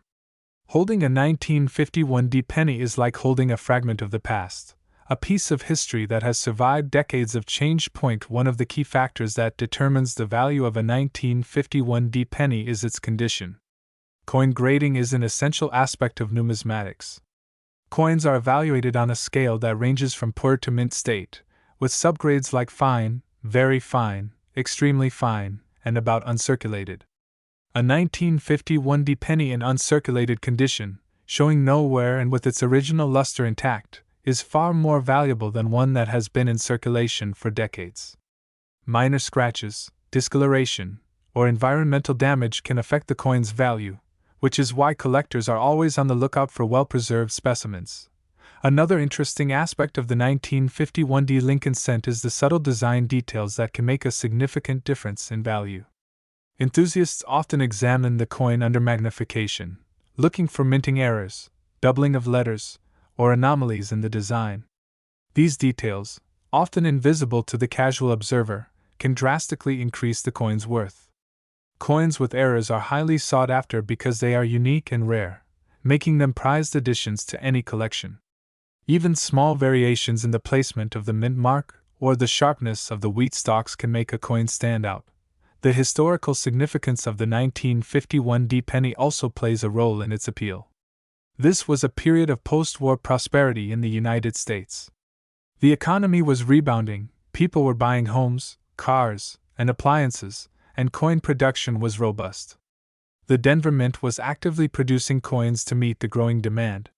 A: Holding a 1951 D penny is like holding a fragment of the past, a piece of history that has survived decades of change. One of the key factors that determines the value of a 1951 D penny is its condition. Coin grading is an essential aspect of numismatics. Coins are evaluated on a scale that ranges from poor to mint state, with subgrades like fine, very fine, extremely fine, and about uncirculated. A 1951 D penny in uncirculated condition, showing no wear and with its original luster intact, is far more valuable than one that has been in circulation for decades. Minor scratches, discoloration, or environmental damage can affect the coin's value, which is why collectors are always on the lookout for well-preserved specimens. Another interesting aspect of the 1951 D Lincoln Cent is the subtle design details that can make a significant difference in value. Enthusiasts often examine the coin under magnification, looking for minting errors, doubling of letters, or anomalies in the design. These details, often invisible to the casual observer, can drastically increase the coin's worth. Coins with errors are highly sought after because they are unique and rare, making them prized additions to any collection. Even small variations in the placement of the mint mark or the sharpness of the wheat stalks can make a coin stand out. The historical significance of the 1951 D penny also plays a role in its appeal. This was a period of post-war prosperity in the United States. The economy was rebounding, People were buying homes, cars, and appliances, and coin production was robust. The Denver Mint was actively producing coins to meet the growing demand.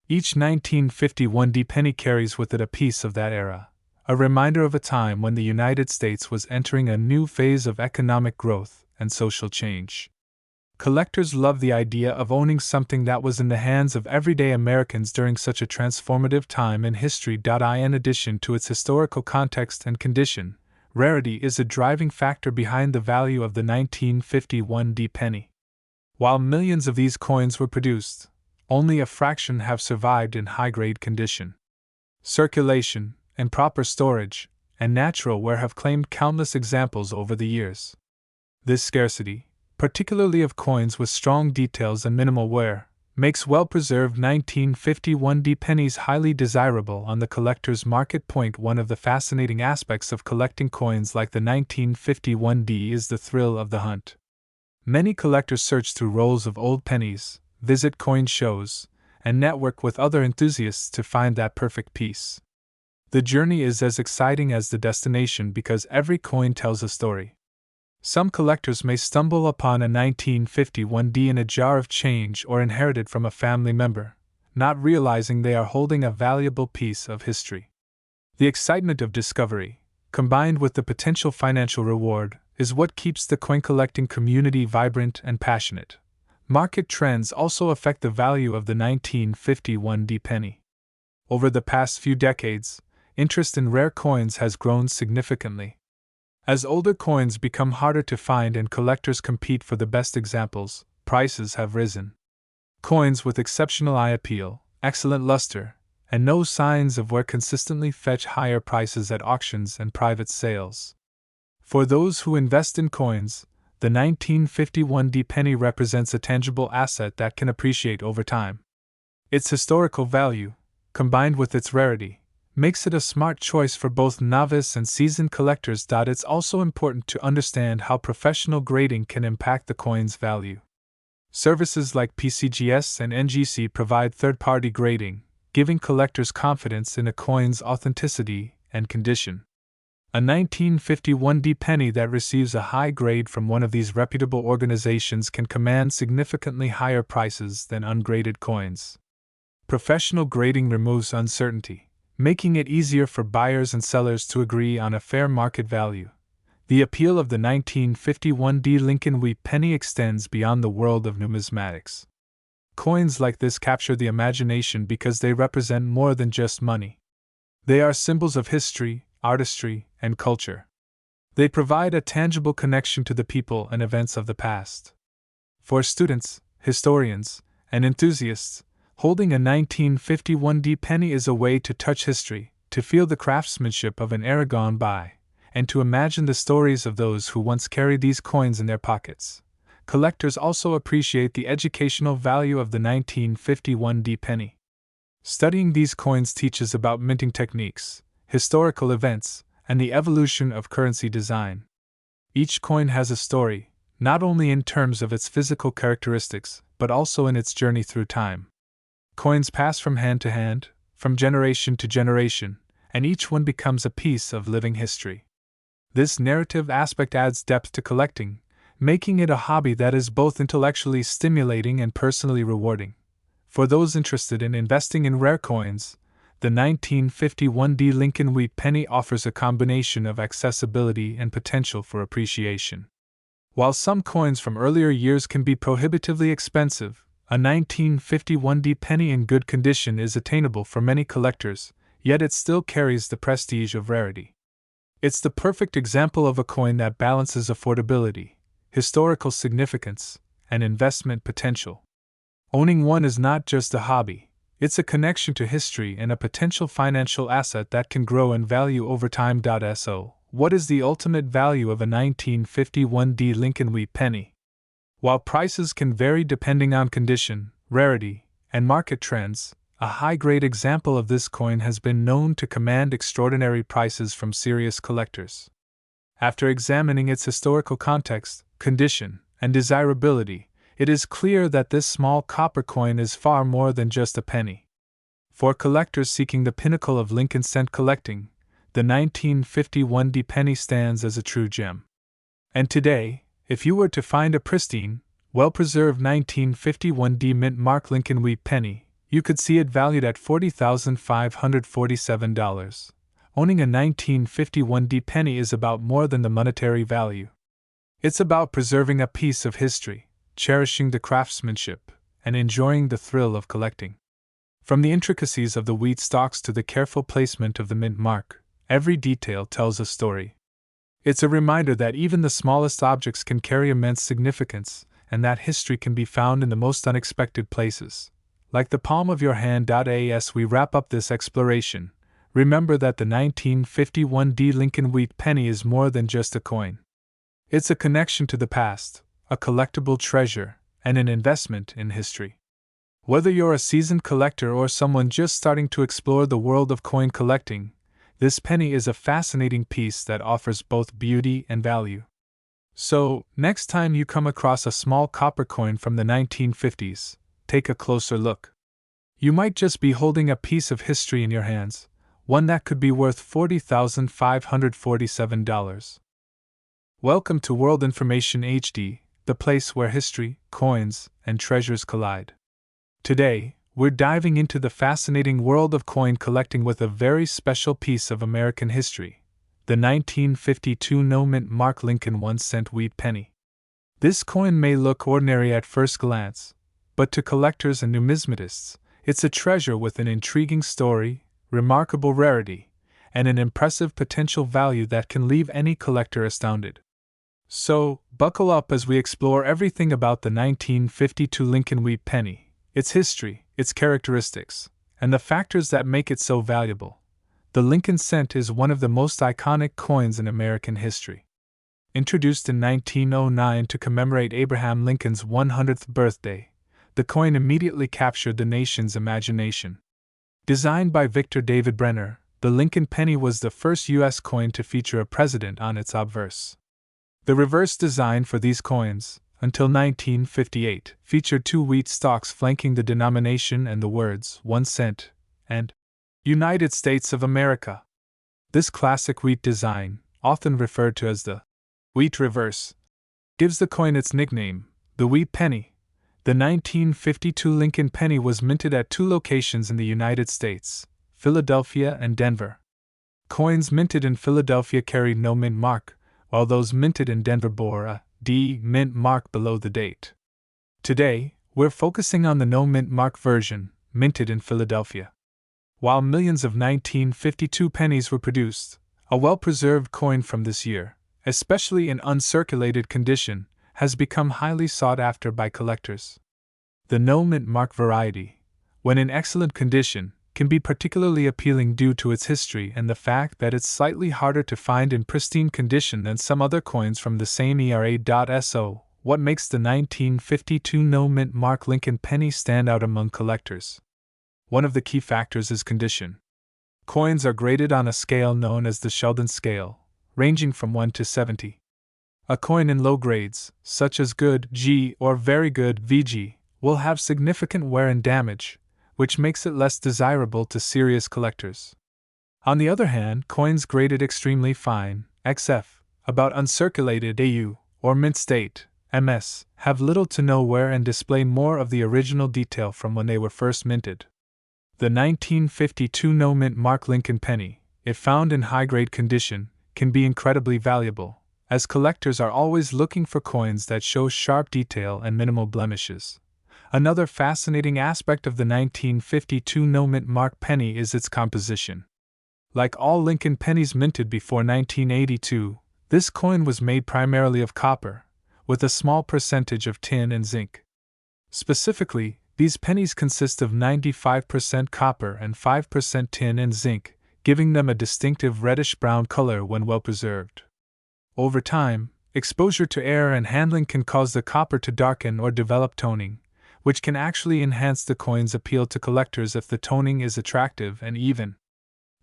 A: Each 1951 penny carries with it a piece of that era, a reminder of a time when the United States was entering a new phase of economic growth and social change. Collectors love the idea of owning something that was in the hands of everyday Americans during such a transformative time in history. In addition to its historical context and condition, rarity is a driving factor behind the value of the 1951 penny. While millions of these coins were produced, only a fraction have survived in high-grade condition. Circulation, and proper storage, and natural wear have claimed countless examples over the years. This scarcity, particularly of coins with strong details and minimal wear, makes well-preserved 1951 pennies highly desirable on the collector's market. One of the fascinating aspects of collecting coins like the 1951 is the thrill of the hunt. Many collectors search through rolls of old pennies, visit coin shows, and network with other enthusiasts to find that perfect piece. The journey is as exciting as the destination because every coin tells a story. Some collectors may stumble upon a 1951 in a jar of change or inherited from a family member, not realizing they are holding a valuable piece of history. The excitement of discovery, combined with the potential financial reward, is what keeps the coin collecting community vibrant and passionate. Market trends also affect the value of the 1951 penny. Over the past few decades, interest in rare coins has grown significantly. As older coins become harder to find and collectors compete for the best examples, prices have risen. Coins with exceptional eye appeal, excellent luster, and no signs of wear consistently fetch higher prices at auctions and private sales. For those who invest in coins, the 1951 penny represents a tangible asset that can appreciate over time. Its historical value, combined with its rarity, makes it a smart choice for both novice and seasoned collectors. It's also important to understand how professional grading can impact the coin's value. Services like PCGS and NGC provide third-party grading, giving collectors confidence in a coin's authenticity and condition. A 1951 penny that receives a high grade from one of these reputable organizations can command significantly higher prices than ungraded coins. Professional grading removes uncertainty, making it easier for buyers and sellers to agree on a fair market value. The appeal of the 1951 Lincoln Wheat penny extends beyond the world of numismatics. Coins like this capture the imagination because they represent more than just money. They are symbols of history, artistry, and culture. They provide a tangible connection to the people and events of the past. For students, historians, and enthusiasts, holding a 1951 penny is a way to touch history, to feel the craftsmanship of an era gone by, and to imagine the stories of those who once carried these coins in their pockets. Collectors also appreciate the educational value of the 1951 penny. Studying these coins teaches about minting techniques, historical events, and the evolution of currency design. Each coin has a story, not only in terms of its physical characteristics, but also in its journey through time. Coins pass from hand to hand, from generation to generation, and each one becomes a piece of living history. This narrative aspect adds depth to collecting, making it a hobby that is both intellectually stimulating and personally rewarding. For those interested in investing in rare coins, the 1951 Lincoln Wheat penny offers a combination of accessibility and potential for appreciation. While some coins from earlier years can be prohibitively expensive, a 1951 penny in good condition is attainable for many collectors, yet it still carries the prestige of rarity. It's the perfect example of a coin that balances affordability, historical significance, and investment potential. Owning one is not just a hobby, it's a connection to history and a potential financial asset that can grow in value over time. So, what is the ultimate value of a 1951 Lincoln Wheat penny? While prices can vary depending on condition, rarity, and market trends, a high-grade example of this coin has been known to command extraordinary prices from serious collectors. After examining its historical context, condition, and desirability, it is clear that this small copper coin is far more than just a penny. For collectors seeking the pinnacle of Lincoln cent collecting, the 1951 D penny stands as a true gem. And today, if you were to find a pristine, well-preserved 1951 D mint mark Lincoln wheat penny, you could see it valued at $40,547. Owning a 1951 D penny is about more than the monetary value. It's about preserving a piece of history, cherishing the craftsmanship, and enjoying the thrill of collecting. From the intricacies of the wheat stalks to the careful placement of the mint mark, every detail tells a story. It's a reminder that even the smallest objects can carry immense significance, and that history can be found in the most unexpected places. Like the palm of your hand. As we wrap up this exploration, remember that the 1951 D Lincoln wheat penny is more than just a coin. It's a connection to the past, a collectible treasure, and an investment in history. Whether you're a seasoned collector or someone just starting to explore the world of coin collecting, this penny is a fascinating piece that offers both beauty and value. So, next time you come across a small copper coin from the 1950s, take a closer look. You might just be holding a piece of history in your hands, one that could be worth $40,547. Welcome to World Information HD, the place where history, coins, and treasures collide. Today, we're diving into the fascinating world of coin collecting with a very special piece of American history, the 1952 no-mint mark Lincoln 1-cent wheat penny. This coin may look ordinary at first glance, but to collectors and numismatists, it's a treasure with an intriguing story, remarkable rarity, and an impressive potential value that can leave any collector astounded. So, buckle up as we explore everything about the 1952 Lincoln wheat penny, its history, its characteristics, and the factors that make it so valuable. The Lincoln cent is one of the most iconic coins in American history. Introduced in 1909 to commemorate Abraham Lincoln's 100th birthday, the coin immediately captured the nation's imagination. Designed by Victor David Brenner, the Lincoln penny was the first U.S. coin to feature a president on its obverse. The reverse design for these coins, until 1958, featured two wheat stalks flanking the denomination and the words 1 cent and United States of America. This classic wheat design, often referred to as the wheat reverse, gives the coin its nickname, the wheat penny. The 1952 Lincoln penny was minted at two locations in the United States, Philadelphia and Denver. Coins minted in Philadelphia carried no mint mark, while those minted in Denver bore a D mint mark below the date. Today, we're focusing on the no mint mark version, minted in Philadelphia. While millions of 1952 pennies were produced, a well-preserved coin from this year, especially in uncirculated condition, has become highly sought after by collectors. The no mint mark variety, when in excellent condition, can be particularly appealing due to its history and the fact that it's slightly harder to find in pristine condition than some other coins from the same era. So, what makes the 1952 no mint mark Lincoln penny stand out among collectors? One of the key factors is condition. Coins are graded on a scale known as the Sheldon scale, ranging from 1 to 70. A coin in low grades, such as good G or very good VG, will have significant wear and damage, which makes it less desirable to serious collectors. On the other hand, coins graded extremely fine, XF, about uncirculated AU, or mint state, MS, have little to no wear and display more of the original detail from when they were first minted. The 1952 no mint mark Lincoln penny, if found in high-grade condition, can be incredibly valuable, as collectors are always looking for coins that show sharp detail and minimal blemishes. Another fascinating aspect of the 1952 no mint mark penny is its composition. Like all Lincoln pennies minted before 1982, this coin was made primarily of copper, with a small percentage of tin and zinc. Specifically, these pennies consist of 95% copper and 5% tin and zinc, giving them a distinctive reddish-brown color when well preserved. Over time, exposure to air and handling can cause the copper to darken or develop toning, which can actually enhance the coin's appeal to collectors if the toning is attractive and even.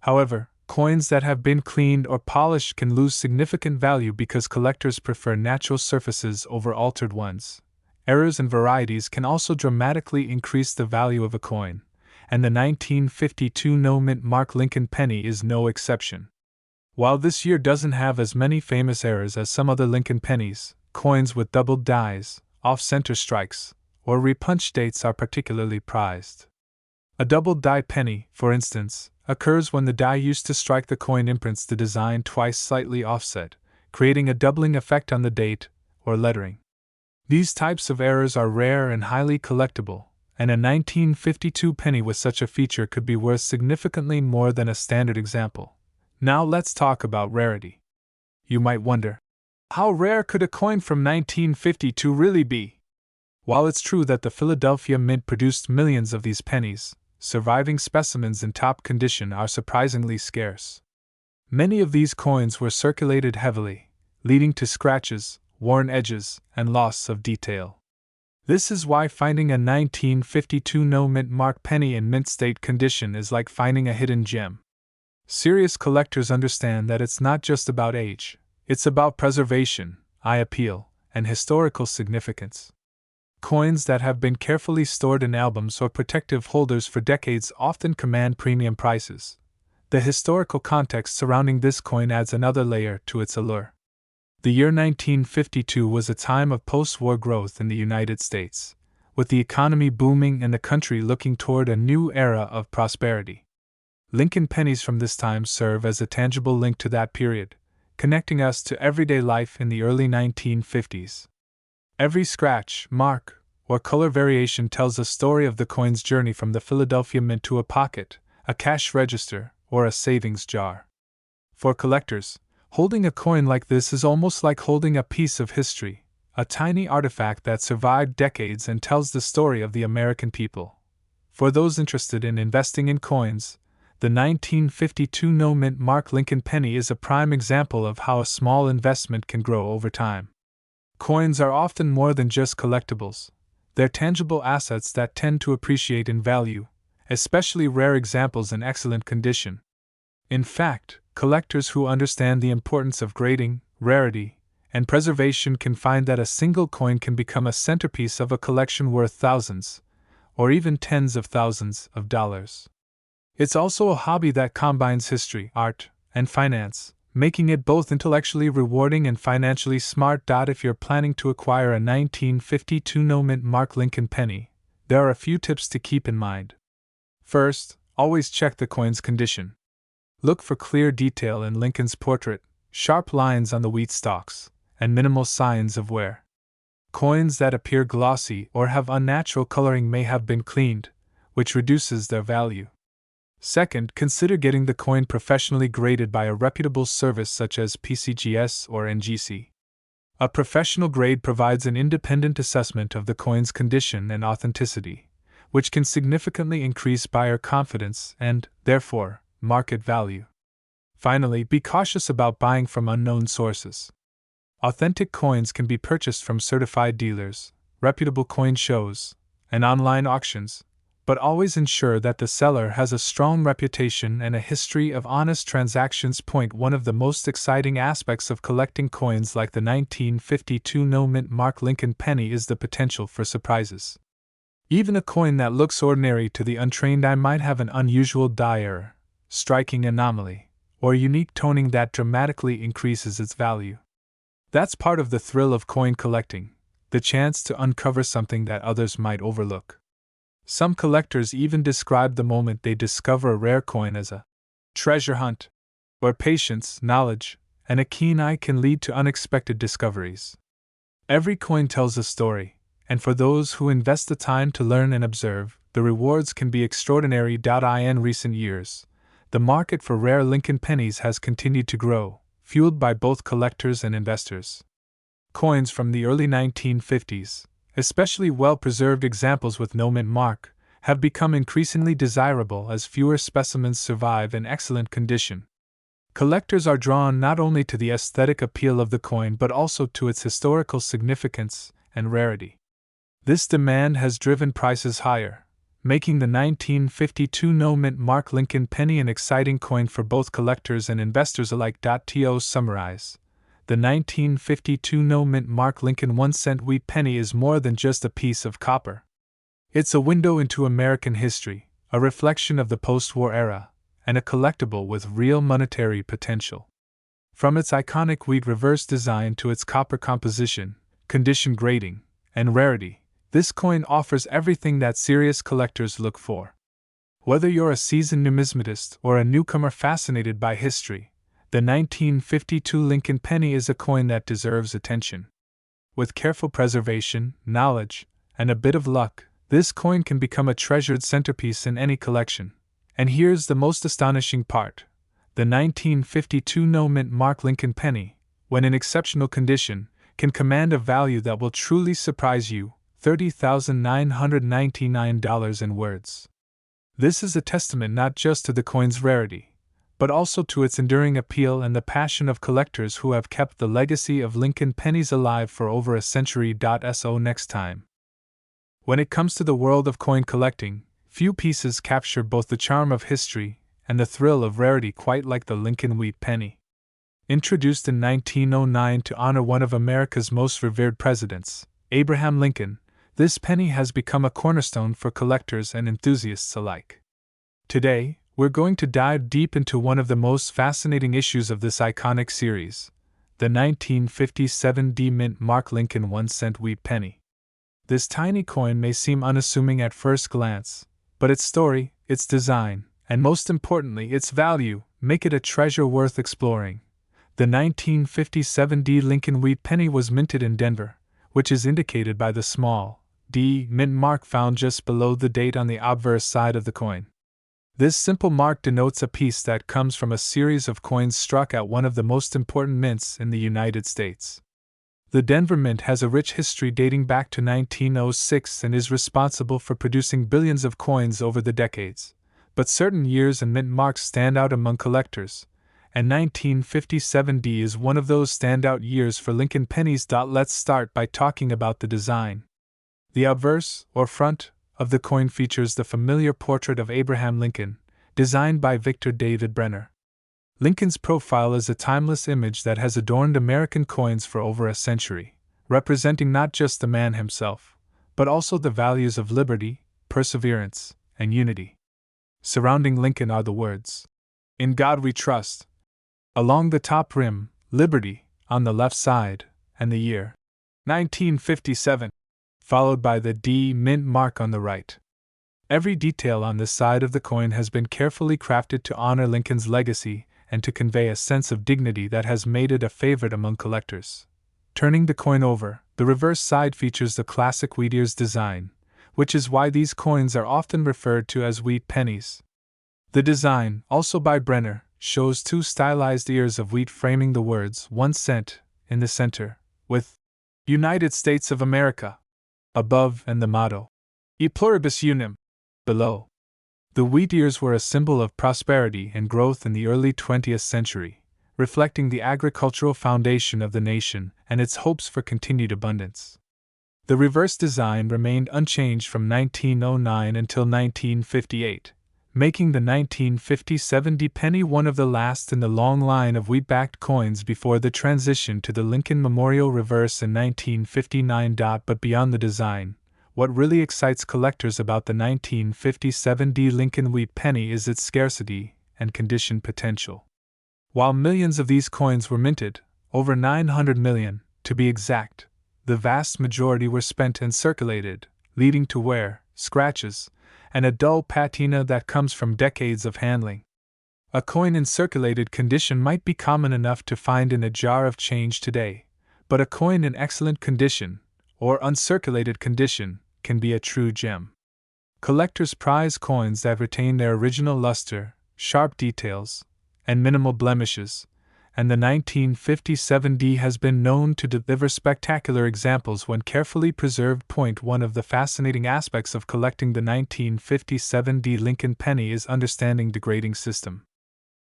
A: However, coins that have been cleaned or polished can lose significant value because collectors prefer natural surfaces over altered ones. Errors and varieties can also dramatically increase the value of a coin, and the 1952 no mint mark Lincoln penny is no exception. While this year doesn't have as many famous errors as some other Lincoln pennies, coins with doubled dies, off-center strikes, or repunch dates are particularly prized. A doubled die penny, for instance, occurs when the die used to strike the coin imprints the design twice slightly offset, creating a doubling effect on the date or lettering. These types of errors are rare and highly collectible, and a 1952 penny with such a feature could be worth significantly more than a standard example. Now let's talk about rarity. You might wonder, how rare could a coin from 1952 really be? While it's true that the Philadelphia Mint produced millions of these pennies, surviving specimens in top condition are surprisingly scarce. Many of these coins were circulated heavily, leading to scratches, worn edges, and loss of detail. This is why finding a 1952 no-mint mark penny in mint state condition is like finding a hidden gem. Serious collectors understand that it's not just about age, it's about preservation, eye appeal, and historical significance. Coins that have been carefully stored in albums or protective holders for decades often command premium prices. The historical context surrounding this coin adds another layer to its allure. The year 1952 was a time of post-war growth in the United States, with the economy booming and the country looking toward a new era of prosperity. Lincoln pennies from this time serve as a tangible link to that period, connecting us to everyday life in the early 1950s. Every scratch, mark, or color variation tells a story of the coin's journey from the Philadelphia Mint to a pocket, a cash register, or a savings jar. For collectors, holding a coin like this is almost like holding a piece of history, a tiny artifact that survived decades and tells the story of the American people. For those interested in investing in coins, the 1952 no-mint mark Lincoln penny is a prime example of how a small investment can grow over time. Coins are often more than just collectibles. They're tangible assets that tend to appreciate in value, especially rare examples in excellent condition. In fact, collectors who understand the importance of grading, rarity, and preservation can find that a single coin can become a centerpiece of a collection worth thousands, or even tens of thousands of dollars. It's also a hobby that combines history, art, and finance, making it both intellectually rewarding and financially smart. If you're planning to acquire a 1952 no-mint mark Lincoln penny, there are a few tips to keep in mind. First, always check the coin's condition. Look for clear detail in Lincoln's portrait, sharp lines on the wheat stalks, and minimal signs of wear. Coins that appear glossy or have unnatural coloring may have been cleaned, which reduces their value. Second, consider getting the coin professionally graded by a reputable service such as PCGS or NGC. A professional grade provides an independent assessment of the coin's condition and authenticity, which can significantly increase buyer confidence and, therefore, market value. Finally, be cautious about buying from unknown sources. Authentic coins can be purchased from certified dealers, reputable coin shows, and online auctions, but always ensure that the seller has a strong reputation and a history of honest transactions. One of the most exciting aspects of collecting coins like the 1952 no-mint mark Lincoln penny is the potential for surprises. Even a coin that looks ordinary to the untrained eye might have an unusual die error, striking anomaly, or unique toning that dramatically increases its value. That's part of the thrill of coin collecting, the chance to uncover something that others might overlook. Some collectors even describe the moment they discover a rare coin as a treasure hunt, where patience, knowledge, and a keen eye can lead to unexpected discoveries. Every coin tells a story, and for those who invest the time to learn and observe, the rewards can be extraordinary. In recent years, the market for rare Lincoln pennies has continued to grow, fueled by both collectors and investors. Coins from the early 1950s, especially well-preserved examples with no mint mark, have become increasingly desirable as fewer specimens survive in excellent condition. Collectors are drawn not only to the aesthetic appeal of the coin but also to its historical significance and rarity. This demand has driven prices higher, making the 1952 no-mint mark Lincoln penny an exciting coin for both collectors and investors alike. To summarize, the 1952 no-mint mark Lincoln 1-cent wheat penny is more than just a piece of copper. It's a window into American history, a reflection of the post-war era, and a collectible with real monetary potential. From its iconic wheat reverse design to its copper composition, condition grading, and rarity, this coin offers everything that serious collectors look for. Whether you're a seasoned numismatist or a newcomer fascinated by history, the 1952 Lincoln penny is a coin that deserves attention. With careful preservation, knowledge, and a bit of luck, this coin can become a treasured centerpiece in any collection. And here's the most astonishing part. The 1952 no-mint mark Lincoln penny, when in exceptional condition, can command a value that will truly surprise you, $30,999 in words. This is a testament not just to the coin's rarity, but also to its enduring appeal and the passion of collectors who have kept the legacy of Lincoln pennies alive for over a century. So next time. When it comes to the world of coin collecting, few pieces capture both the charm of history and the thrill of rarity quite like the Lincoln wheat penny. Introduced in 1909 to honor one of America's most revered presidents, Abraham Lincoln, this penny has become a cornerstone for collectors and enthusiasts alike. Today, we're going to dive deep into one of the most fascinating issues of this iconic series, the 1957 D-Mint mark Lincoln 1-cent wheat penny. This tiny coin may seem unassuming at first glance, but its story, its design, and most importantly its value, make it a treasure worth exploring. The 1957 D Lincoln wheat penny was minted in Denver, which is indicated by the small D mint mark found just below the date on the obverse side of the coin. This simple mark denotes a piece that comes from a series of coins struck at one of the most important mints in the United States. The Denver Mint has a rich history dating back to 1906 and is responsible for producing billions of coins over the decades. But certain years and mint marks stand out among collectors, and 1957D is one of those standout years for Lincoln pennies. Let's start by talking about the design. The obverse, or front, of the coin features the familiar portrait of Abraham Lincoln, designed by Victor David Brenner. Lincoln's profile is a timeless image that has adorned American coins for over a century, representing not just the man himself, but also the values of liberty, perseverance, and unity. Surrounding Lincoln are the words, "In God We Trust," along the top rim, "Liberty," on the left side, and the year, 1957, followed by the D mint mark on the right. Every detail on this side of the coin has been carefully crafted to honor Lincoln's legacy and to convey a sense of dignity that has made it a favorite among collectors. Turning the coin over, the reverse side features the classic wheat ears design, which is why these coins are often referred to as wheat pennies. The design, also by Brenner, shows two stylized ears of wheat framing the words 1 cent in the center, with United States of America above and the motto E Pluribus Unum below. The wheat ears were a symbol of prosperity and growth in the early 20th century, reflecting the agricultural foundation of the nation and its hopes for continued abundance. The reverse design remained unchanged from 1909 until 1958, making the 1957 penny one of the last in the long line of wheat-backed coins before the transition to the Lincoln Memorial reverse in 1959. But beyond the design, what really excites collectors about the 1957 Lincoln wheat penny is its scarcity and condition potential. While millions of these coins were minted, over 900 million, to be exact, the vast majority were spent and circulated, leading to wear, scratches, and a dull patina that comes from decades of handling. A coin in circulated condition might be common enough to find in a jar of change today, but a coin in excellent condition, or uncirculated condition, can be a true gem. Collectors prize coins that retain their original luster, sharp details, and minimal blemishes, and the 1957 has been known to deliver spectacular examples when carefully preserved. One of the fascinating aspects of collecting the 1957 Lincoln penny is understanding the grading system.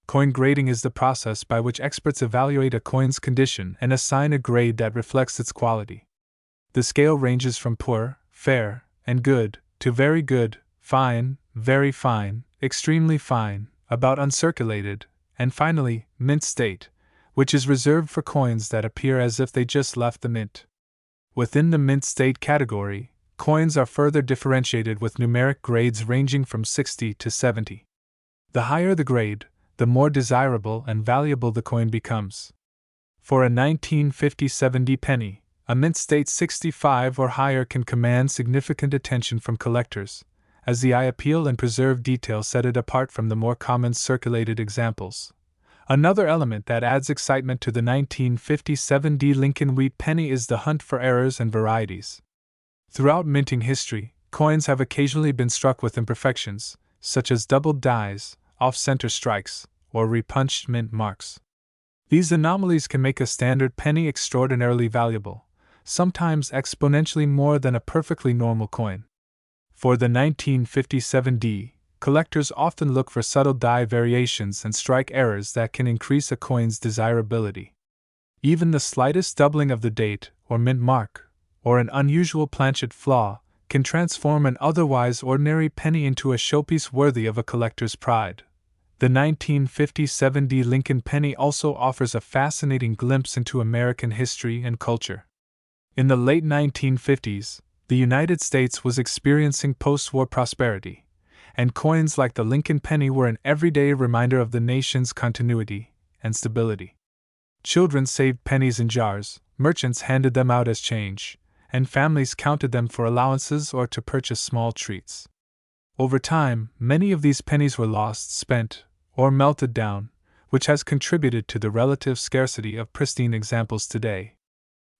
A: Coin grading is the process by which experts evaluate a coin's condition and assign a grade that reflects its quality. The scale ranges from poor, fair, and good, to very good, fine, very fine, extremely fine, about uncirculated, and finally, mint state, which is reserved for coins that appear as if they just left the mint. Within the mint state category, coins are further differentiated with numeric grades ranging from 60 to 70. The higher the grade, the more desirable and valuable the coin becomes. For a 1957 penny, a mint state 65 or higher can command significant attention from collectors, as the eye appeal and preserved detail set it apart from the more common circulated examples. Another element that adds excitement to the 1957 Lincoln wheat penny is the hunt for errors and varieties. Throughout minting history, coins have occasionally been struck with imperfections, such as doubled dies, off-center strikes, or repunched mint marks. These anomalies can make a standard penny extraordinarily valuable, sometimes exponentially more than a perfectly normal coin. For the 1957 collectors often look for subtle die variations and strike errors that can increase a coin's desirability. Even the slightest doubling of the date or mint mark, or an unusual planchet flaw, can transform an otherwise ordinary penny into a showpiece worthy of a collector's pride. The 1957 Lincoln penny also offers a fascinating glimpse into American history and culture. In the late 1950s, the United States was experiencing post-war prosperity, and coins like the Lincoln penny were an everyday reminder of the nation's continuity and stability. Children saved pennies in jars, merchants handed them out as change, and families counted them for allowances or to purchase small treats. Over time, many of these pennies were lost, spent, or melted down, which has contributed to the relative scarcity of pristine examples today.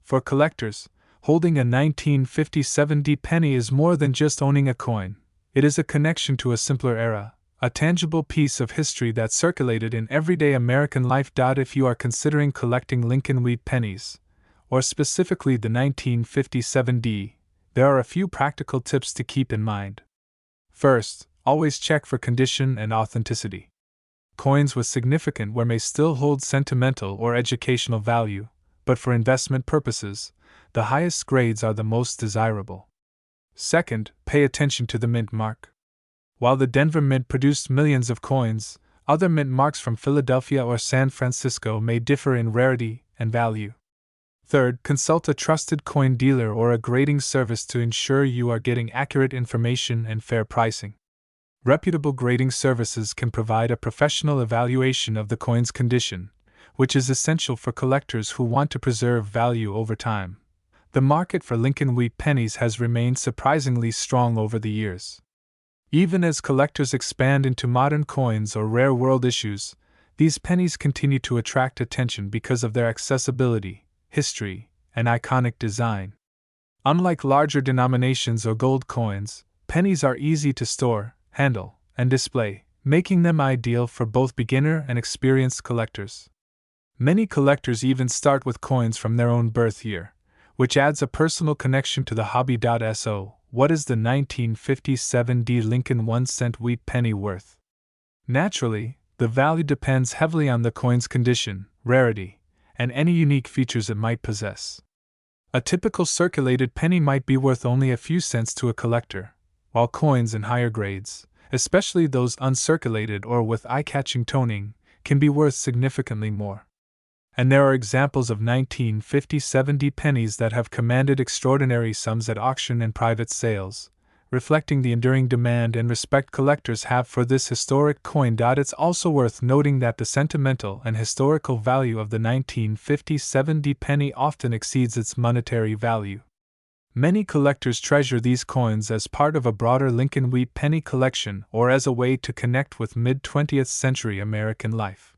A: For collectors, holding a 1957 penny is more than just owning a coin. It is a connection to a simpler era, a tangible piece of history that circulated in everyday American life. If you are considering collecting Lincoln wheat pennies, or specifically the 1957 there are a few practical tips to keep in mind. First, always check for condition and authenticity. Coins with significant wear may still hold sentimental or educational value, but for investment purposes, the highest grades are the most desirable. Second, pay attention to the mint mark. While the Denver Mint produced millions of coins, other mint marks from Philadelphia or San Francisco may differ in rarity and value. Third, consult a trusted coin dealer or a grading service to ensure you are getting accurate information and fair pricing. Reputable grading services can provide a professional evaluation of the coin's condition, which is essential for collectors who want to preserve value over time. The market for Lincoln wheat pennies has remained surprisingly strong over the years. Even as collectors expand into modern coins or rare world issues, these pennies continue to attract attention because of their accessibility, history, and iconic design. Unlike larger denominations or gold coins, pennies are easy to store, handle, and display, making them ideal for both beginner and experienced collectors. Many collectors even start with coins from their own birth year, which adds a personal connection to the hobby. So, what is the 1957 Lincoln 1-cent wheat penny worth? Naturally, the value depends heavily on the coin's condition, rarity, and any unique features it might possess. A typical circulated penny might be worth only a few cents to a collector, while coins in higher grades, especially those uncirculated or with eye-catching toning, can be worth significantly more. And there are examples of 1957 pennies that have commanded extraordinary sums at auction and private sales, reflecting the enduring demand and respect collectors have for this historic coin. It's also worth noting that the sentimental and historical value of the 1957 penny often exceeds its monetary value. Many collectors treasure these coins as part of a broader Lincoln wheat penny collection or as a way to connect with mid-20th century American life.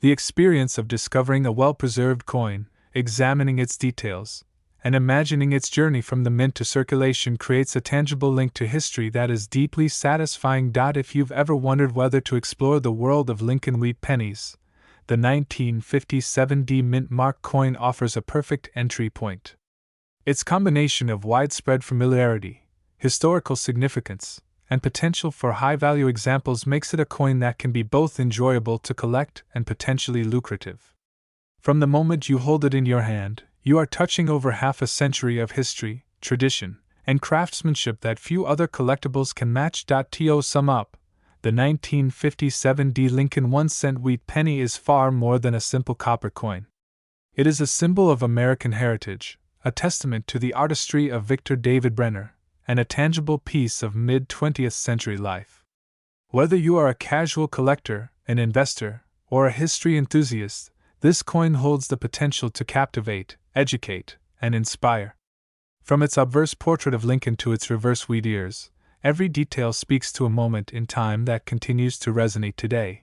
A: The experience of discovering a well-preserved coin, examining its details, and imagining its journey from the mint to circulation creates a tangible link to history that is deeply satisfying. If you've ever wondered whether to explore the world of Lincoln wheat pennies, the 1957 mint mark coin offers a perfect entry point. Its combination of widespread familiarity, historical significance, and potential for high-value examples makes it a coin that can be both enjoyable to collect and potentially lucrative. From the moment you hold it in your hand, you are touching over half a century of history, tradition, and craftsmanship that few other collectibles can match. To sum up, the 1957 Lincoln 1-cent wheat penny is far more than a simple copper coin. It is a symbol of American heritage, a testament to the artistry of Victor David Brenner, and a tangible piece of mid-20th century life. Whether you are a casual collector, an investor, or a history enthusiast, This coin holds the potential to captivate, educate, and inspire. From its obverse portrait of Lincoln to its reverse wheat ears, every detail speaks to a moment in time that continues to resonate today.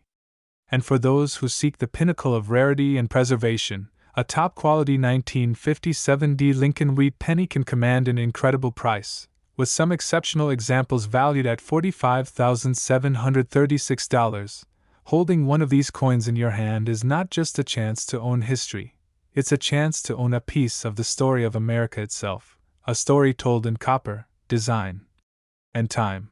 A: And for those who seek the pinnacle of rarity and preservation, a top-quality 1957 D Lincoln wheat penny can command an incredible price, with some exceptional examples valued at $45,736. Holding one of these coins in your hand is not just a chance to own history, it's a chance to own a piece of the story of America itself, a story told in copper, design, and time.